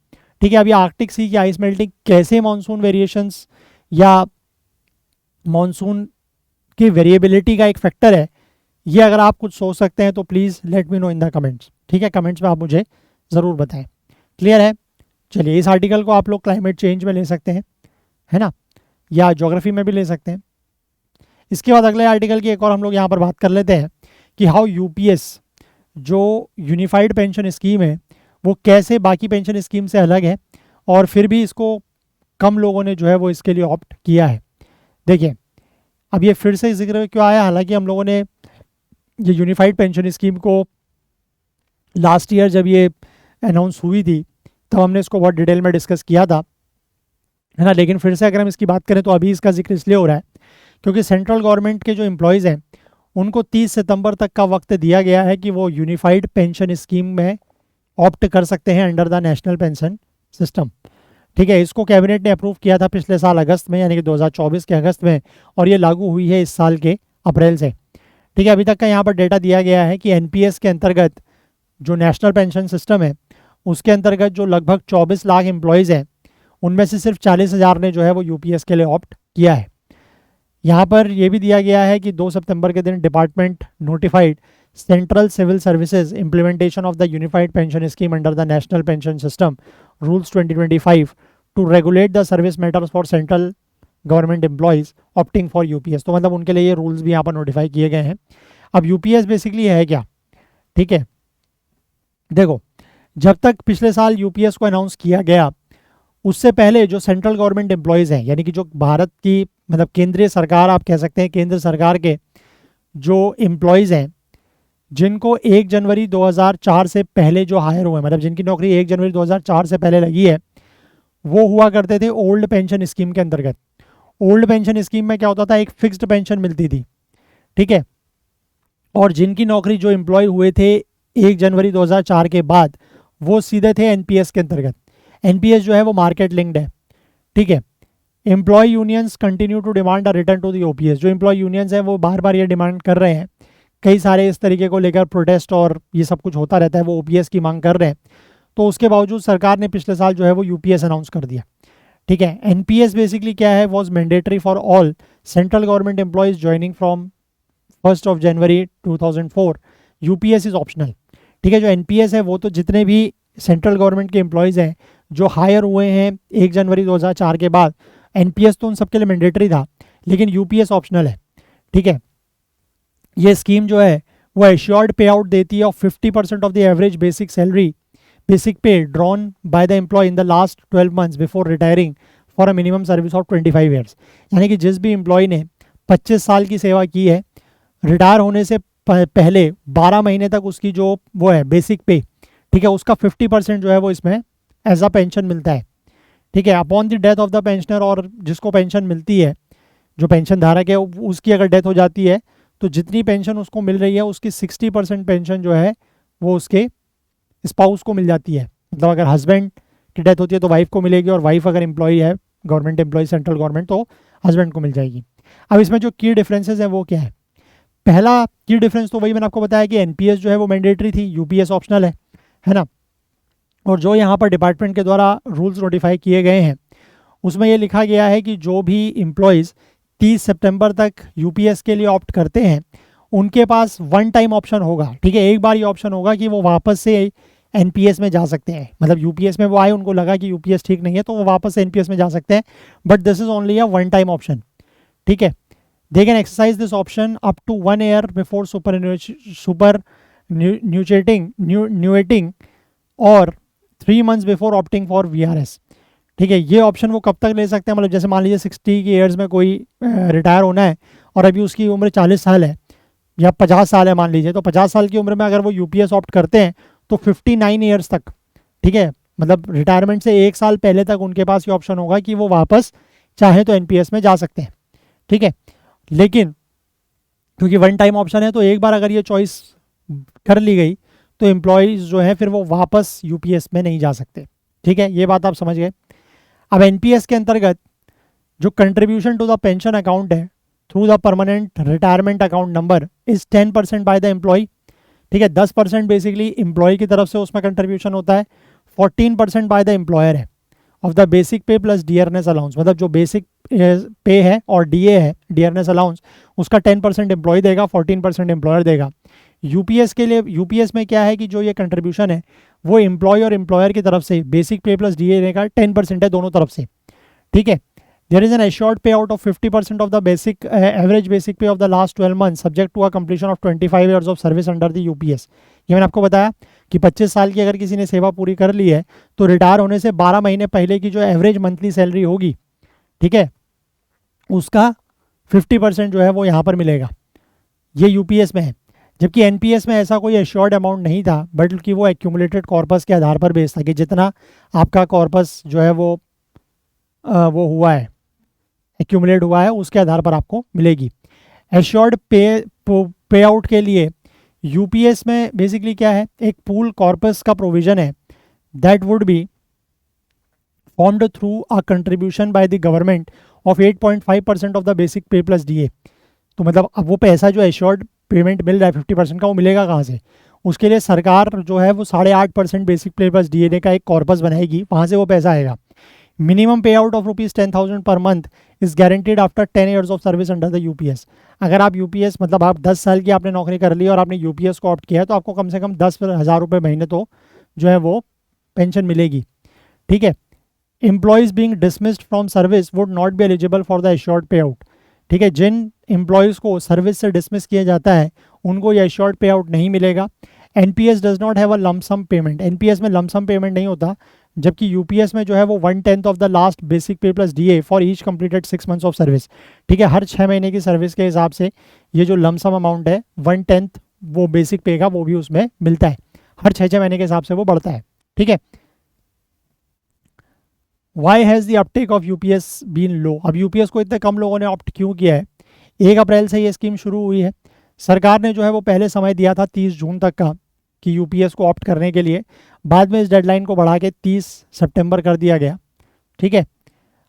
ठीक है, अभी आर्कटिक सी की आइस मेल्टिंग कैसे मानसून वेरिएशंस या मानसून की वेरिएबिलिटी का एक फैक्टर है, ये अगर आप कुछ सोच सकते हैं तो please let me know in the comments. ठीक है, कमेंट्स में आप मुझे ज़रूर बताएं। क्लियर है? चलिए, इस आर्टिकल को आप लोग क्लाइमेट चेंज में ले सकते हैं, है ना, या ज्योग्राफी में भी ले सकते हैं। इसके बाद अगले आर्टिकल की एक और हम लोग यहाँ पर बात कर लेते हैं कि हाउ यूपीएस जो यूनिफाइड पेंशन स्कीम है वो कैसे बाकी पेंशन स्कीम से अलग है, और फिर भी इसको कम लोगों ने जो है वो इसके लिए ऑप्ट किया है। देखिए, अब ये फिर से जिक्र क्यों आया, हालांकि हम लोगों ने ये यूनिफाइड पेंशन स्कीम को लास्ट ईयर जब ये अनाउंस हुई थी तब हमने इसको बहुत डिटेल में डिस्कस किया था, है ना। लेकिन फिर से अगर हम इसकी बात करें तो अभी इसका जिक्र इसलिए हो रहा है क्योंकि सेंट्रल गवर्नमेंट के जो एम्प्लॉयज़ हैं उनको 30 सितंबर तक का वक्त दिया गया है कि वो यूनिफाइड पेंशन स्कीम में ऑप्ट कर सकते हैं under the national pension system. ठीक है, इसको कैबिनेट ने अप्रूव किया था पिछले साल अगस्त में, यानी कि 2024 के अगस्त में, और ये लागू हुई है इस साल के अप्रैल से। ठीक है, अभी तक का यहाँ पर डेटा दिया गया है कि एनपीएस के अंतर्गत जो नेशनल पेंशन सिस्टम है उसके अंतर्गत जो लगभग 24 लाख एम्प्लॉयज़ हैं उनमें से सिर्फ 40,000 ने जो है वो यूपीएस के लिए ऑप्ट किया है। यहाँ पर यह भी दिया गया है कि 2 सितंबर के दिन department notified central civil services implementation of the unified pension scheme under the national pension system rules 2025 to regulate the service matters for central government employees opting for UPS. तो मतलब उनके लिए ये रूल्स भी यहाँ पर नोटिफाई किए गए हैं। अब यूपीएस बेसिकली है क्या? ठीक है, देखो, जब तक पिछले साल यूपीएस को अनाउंस किया गया उससे पहले जो सेंट्रल गवर्नमेंट एम्प्लॉयज़ हैं, यानी कि जो भारत की मतलब केंद्रीय सरकार आप कह सकते हैं, केंद्र सरकार के जो एम्प्लॉयज़ हैं जिनको 1 जनवरी 2004 से पहले जो हायर हुए, मतलब जिनकी नौकरी 1 जनवरी 2004 से पहले लगी है, वो हुआ करते थे ओल्ड पेंशन स्कीम के अंतर्गत। ओल्ड पेंशन स्कीम में क्या होता था, एक फिक्स्ड पेंशन मिलती थी। ठीक है, और जिनकी नौकरी जो एम्प्लॉय हुए थे 1 जनवरी 2004 के बाद वो सीधे थे एनपीएस के अंतर्गत। एनपीएस जो है वो मार्केट लिंक्ड है। ठीक है, employee unions continue to demand a return to the OPS. जो एम्प्लॉय यूनियंस हैं वो बार बार ये डिमांड कर रहे हैं, कई सारे इस तरीके को लेकर प्रोटेस्ट और ये सब कुछ होता रहता है, वो ओपीएस की मांग कर रहे हैं। तो उसके बावजूद सरकार ने पिछले साल जो है वो यूपीएस अनाउंस कर दिया। ठीक है, एनपीएस बेसिकली क्या है, was mandatory for all central government employees joining from 1 January 2004। UPS is optional. ठीक है, जो एनपीएस है वो तो जितने भी सेंट्रल गवर्नमेंट के एम्प्लॉयज़ हैं जो हायर हुए हैं 1 जनवरी 2004 के बाद, एनपीएस तो उन सबके लिए मैंडेटरी था, लेकिन यूपीएस ऑप्शनल है। ठीक है, ये स्कीम जो है वो एश्योर्ड पे आउट देती है of 50% of the average basic salary basic pay drawn by the employ in the last 12 months before retiring for a minimum service of 25 years. यानी कि जिस भी एम्प्लॉय ने 25 साल की सेवा की है रिटायर होने से पहले 12 महीने तक उसकी जो वो है बेसिक पे, ठीक है, उसका 50% जो है वो इसमें एज अ पेंशन मिलता है। ठीक है, upon the death of the pensioner, और जिसको पेंशन मिलती है, जो पेंशन धारक है, उसकी अगर डेथ हो जाती है तो जितनी पेंशन उसको मिल रही है उसकी 60% पेंशन जो है वो उसके स्पाउस को मिल जाती है। मतलब अगर हस्बैंड की डेथ होती है तो वाइफ को मिलेगी, और वाइफ अगर एम्प्लॉई है, गवर्नमेंट एम्प्लॉय सेंट्रल गवर्नमेंट, तो हस्बैंड को मिल जाएगी। अब इसमें जो की डिफरेंसेस हैं वो क्या है? पहला की डिफरेंस तो वही मैंने आपको बताया कि एनपीएस जो है वो मैंडेटरी थी, यूपीएस ऑप्शनल है ना। और जो यहाँ पर डिपार्टमेंट के द्वारा रूल्स नोटिफाई किए गए हैं उसमें ये लिखा गया है कि जो भी इम्प्लॉयज़ 30 सितंबर तक यूपीएस के लिए ऑप्ट करते हैं उनके पास वन टाइम ऑप्शन होगा। ठीक है, एक बार ये ऑप्शन होगा कि वो वापस से एनपीएस में जा सकते हैं। मतलब यूपीएस में वो आए, उनको लगा कि यूपीएस ठीक नहीं है तो वो वापस से एनपीएस में जा सकते हैं, but this is only a one time option. ठीक है, they can exercise this option up to 1 year before superannuating और 3 months before opting for VRS. ठीक है, ये ऑप्शन वो कब तक ले सकते हैं? मतलब जैसे मान लीजिए 60 की ईयर्स में कोई रिटायर होना है और अभी उसकी उम्र 40 साल है या 50 साल है मान लीजिए, तो 50 साल की उम्र में अगर वो यूपीएस ऑप्ट करते हैं तो 59 ईयर्स तक, ठीक है, मतलब रिटायरमेंट से 1 साल पहले तक उनके पास ये ऑप्शन होगा कि वो वापस चाहे तो एनपीएस में जा सकते हैं। ठीक है, लेकिन क्योंकि वन टाइम ऑप्शन है तो एक बार अगर ये चॉइस कर ली गई तो एम्प्लॉयज़ जो है फिर वो वापस यूपीएस में नहीं जा सकते। ठीक है, ये बात आप समझ गए। अब एनपीएस के अंतर्गत जो contribution to the pension account है through the permanent retirement account number is 10% by the employ. ठीक है, 10% बेसिकली एम्प्लॉय की तरफ से उसमें कंट्रीब्यूशन होता है, 14% बाय द एम्प्लॉयर है ऑफ द बेसिक पे प्लस डियरनेस अलाउंस। मतलब जो बेसिक पे है और डीए है, डियरनेस अलाउंस, उसका 10% एम्प्लॉय देगा, 14% एम्प्लॉयर देगा। यूपीएस के लिए, यूपीएस में क्या है कि जो ये कंट्रीब्यूशन है वो एम्प्लॉय और एम्प्लॉयर की तरफ से बेसिक पे प्लस डीए का 10% है दोनों तरफ से। ठीक है, there is an assured pay out of 50% of the basic average basic pay of the last 12 month subject to a completion of 25 years of service under the UPS. ये मैंने आपको बताया कि 25 साल की अगर किसी ने सेवा पूरी कर ली है तो रिटायर होने से 12 महीने पहले की जो एवरेज मंथली सैलरी होगी, ठीक है, उसका 50% जो है वो यहाँ पर मिलेगा। ये यूपीएस में है। जबकि एनपीएस में ऐसा कोई एश्योर्ड अमाउंट नहीं था, बल्कि वो एक्यूमुलेटेड कॉर्पस के आधार पर बेस्ड था कि जितना आपका कॉर्पस जो है वो हुआ है, एक्यूमुलेट हुआ है, उसके आधार पर आपको मिलेगी। एश्योर्ड पे आउट के लिए यूपीएस में बेसिकली क्या है, एक पूल कॉर्पस का प्रोविजन है that would be formed through a contribution by the government of 8.5% of the basic पे प्लस डीए। तो मतलब अब वो पैसा जो एश्योर्ड पेमेंट मिल रहा है 50% का, वो मिलेगा कहाँ से? उसके लिए सरकार जो है वो 8.5% बेसिक पे प्लस डीए का एक कॉर्पस बनाएगी, वहाँ से वो पैसा आएगा। मिनिमम पे out of ₹10,000 per month is guaranteed after 10 years of service under the UPS. अगर आप यूपीएस, मतलब आप 10 साल की आपने नौकरी कर ली और आपने यूपीएस को ऑप्ट किया है तो आपको कम से कम 10,000 रुपये महीने तो जो है वो पेंशन मिलेगी। ठीक है, employees being dismissed from service would not be eligible for the assured pay out. ठीक है, जिन एम्प्लॉयज़ को सर्विस से डिसमिस किया जाता है उनको ये एश्योर्ड पे आउट नहीं मिलेगा। NPS does not have a lump sum payment. NPS में लमसम पेमेंट नहीं होता, जबकि यूपीएस में जो है वो 1/10 ऑफ द लास्ट बेसिक पे plus DA for each completed 6 months of service. ठीक है, हर 6 महीने की सर्विस के हिसाब से ये जो लमसम अमाउंट है 1/10 वो बेसिक पे का वो भी उसमें मिलता है, हर 6 महीने के हिसाब से वो बढ़ता है। ठीक है, why has the uptake of UPS been low. अब यूपीएस को इतने कम लोगों ने ऑप्ट क्यों किया है? 1 अप्रैल से ये स्कीम शुरू हुई है। सरकार ने जो है वो पहले समय दिया था 30 जून तक का कि यूपीएस को ऑप्ट करने के लिए, बाद में इस डेडलाइन को बढ़ा के 30 सितंबर कर दिया गया। ठीक है,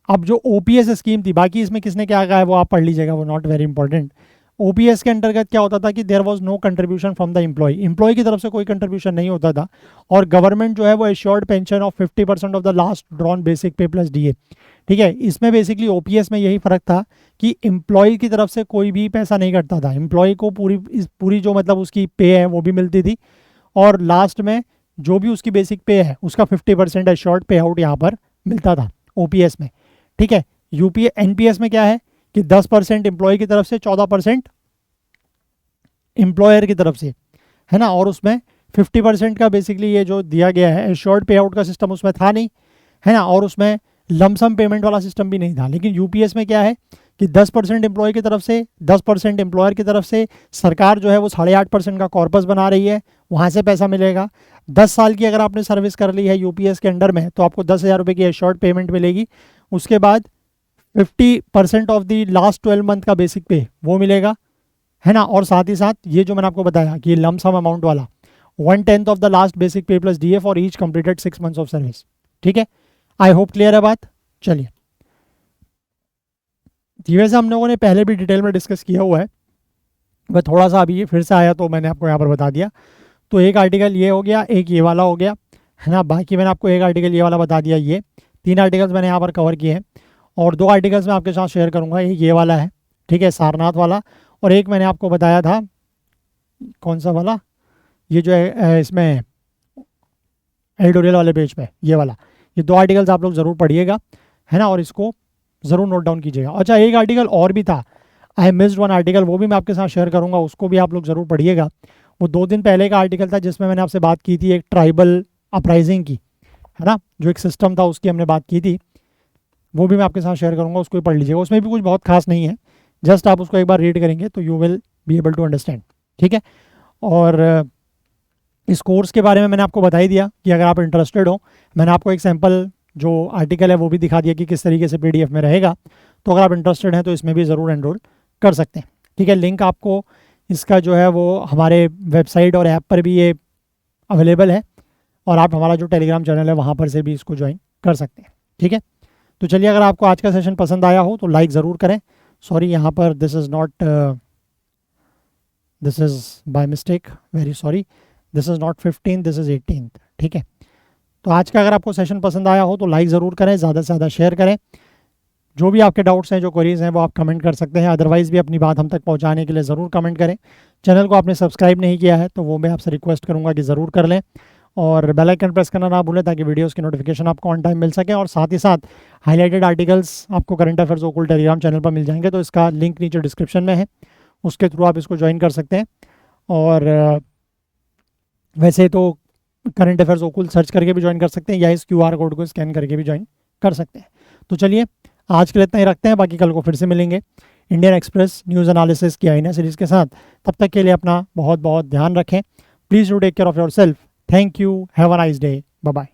अब जो ओपीएस स्कीम थी, बाकी इसमें किसने क्या कहा है वो आप पढ़ लीजिएगा, वो नॉट वेरी इंपॉर्टेंट। ओपीएस के अंतर्गत क्या होता था कि there was no contribution from the employee. Employee की तरफ से कोई कंट्रीब्यूशन नहीं होता था और गवर्नमेंट जो है वो assured pension of 50% of the last drawn basic पे प्लस डीए। ठीक है, इसमें बेसिकली ओपीएस में यही फर्क था कि एम्प्लॉय की तरफ से कोई भी पैसा नहीं कटता था, एम्प्लॉय को पूरी जो मतलब उसकी पे है वो भी मिलती थी, और लास्ट में जो भी उसकी बेसिक पे है उसका 50% एश्योर्ड पे आउट यहाँ पर मिलता था ओपीएस में। ठीक है, एनपीएस में क्या है कि 10% एम्प्लॉय की तरफ से, 14% एम्प्लॉयर की तरफ से, है ना, और उसमें 50% का बेसिकली ये जो दिया गया है एश्योर्ड पे आउट का सिस्टम उसमें था नहीं, है ना, और उसमें लमसम पेमेंट वाला सिस्टम भी नहीं था। लेकिन यूपीएस में क्या है कि 10% एम्प्लॉय की तरफ से, 10% एम्प्लॉयर की तरफ से सरकार जो है वो 8.5% का कॉर्पस बना रही है, वहाँ से पैसा मिलेगा। 10 साल की अगर आपने सर्विस कर ली है यूपीएस के अंडर में तो आपको 10,000 रुपये की एश्योर्ड पेमेंट मिलेगी। उसके बाद 50% ऑफ द लास्ट 12 मंथ का बेसिक पे वो मिलेगा, है ना। और साथ ही साथ ये जो मैंने आपको बताया कि ये लम सम अमाउंट वाला 1/10 ऑफ द लास्ट बेसिक पे plus DA for each completed 6 months of service. ठीक है, आई होप क्लियर है बात। चलिए, वैसे हम लोगों ने पहले भी डिटेल में डिस्कस किया हुआ है, वह थोड़ा सा अभी फिर से आया तो मैंने आपको यहाँ पर बता दिया। तो एक आर्टिकल ये हो गया, एक ये वाला हो गया, है ना। बाकी मैंने आपको एक आर्टिकल ये वाला बता दिया, ये 3 आर्टिकल्स मैंने यहाँ पर कवर किए हैं। और 2 आर्टिकल्स मैं आपके साथ शेयर करूँगा, एक ये वाला है, ठीक है, सारनाथ वाला, और एक मैंने आपको बताया था कौन सा वाला, ये जो है इसमें एडिटोरियल वाले पेज पे ये वाला। ये 2 आर्टिकल्स आप लोग ज़रूर पढ़िएगा, है ना, और इसको ज़रूर नोट डाउन कीजिएगा। अच्छा, एक आर्टिकल और भी था, आई मिस्ड वन आर्टिकल, वो भी मैं आपके साथ शेयर करूँगा, उसको भी आप लोग ज़रूर पढ़िएगा। वो 2 दिन पहले का आर्टिकल था जिसमें मैंने आपसे बात की थी एक ट्राइबल अपराइजिंग की, है ना, जो एक सिस्टम था उसकी हमने बात की थी, वो भी मैं आपके साथ शेयर करूँगा, उसको भी पढ़ लीजिएगा। उसमें भी कुछ बहुत खास नहीं है, जस्ट आप उसको एक बार रीड करेंगे तो you will be able to understand. ठीक है, और इस कोर्स के बारे में मैंने आपको बता ही दिया कि अगर आप इंटरेस्टेड हो, मैंने आपको एक सैम्पल जो आर्टिकल है वो भी दिखा दिया कि किस तरीके से पीडीएफ में रहेगा। तो अगर आप इंटरेस्टेड हैं तो इसमें भी ज़रूर एनरोल कर सकते हैं। ठीक है, लिंक आपको इसका जो है वो हमारे वेबसाइट और ऐप पर भी ये अवेलेबल है, और आप हमारा जो टेलीग्राम चैनल है वहाँ पर से भी इसको ज्वाइन कर सकते हैं। ठीक है, तो चलिए, अगर आपको आज का सेशन पसंद आया हो तो लाइक ज़रूर करें। सॉरी, यहाँ पर this is by mistake, very sorry, this is not 15, this is 18। ठीक है, तो आज का अगर आपको सेशन पसंद आया हो तो लाइक ज़रूर करें, ज़्यादा से ज़्यादा शेयर करें। जो भी आपके डाउट्स हैं, जो क्वेरीज हैं, वो आप कमेंट कर सकते हैं। अदरवाइज़ भी अपनी बात हम तक पहुंचाने के लिए ज़रूर कमेंट करें। चैनल को आपने सब्सक्राइब नहीं किया है तो वो मैं आपसे रिक्वेस्ट करूंगा कि ज़रूर कर लें, और बेल आइकन प्रेस करना ना भूलें ताकि वीडियोस की नोटिफिकेशन आपको ऑन टाइम मिल सके। और साथ ही साथ हाईलाइटेड आर्टिकल्स आपको करंट अफेयर्स ओकुल टेलीग्राम चैनल पर मिल जाएंगे, तो इसका लिंक नीचे डिस्क्रिप्शन में है, उसके थ्रू आप इसको ज्वाइन कर सकते हैं। और वैसे तो करंट अफेयर्स ओकुल सर्च करके भी ज्वाइन कर सकते हैं, या इस QR कोड को स्कैन करके भी ज्वाइन कर सकते हैं। तो चलिए, आज के लिए इतना ही रखते हैं, बाकी कल को फिर से मिलेंगे इंडियन एक्सप्रेस न्यूज़ एनालिसिस की आईना सीरीज़ के साथ। तब तक के लिए अपना बहुत बहुत ध्यान रखें। Please do take care of yourself. Thank you, have a nice day, bye bye.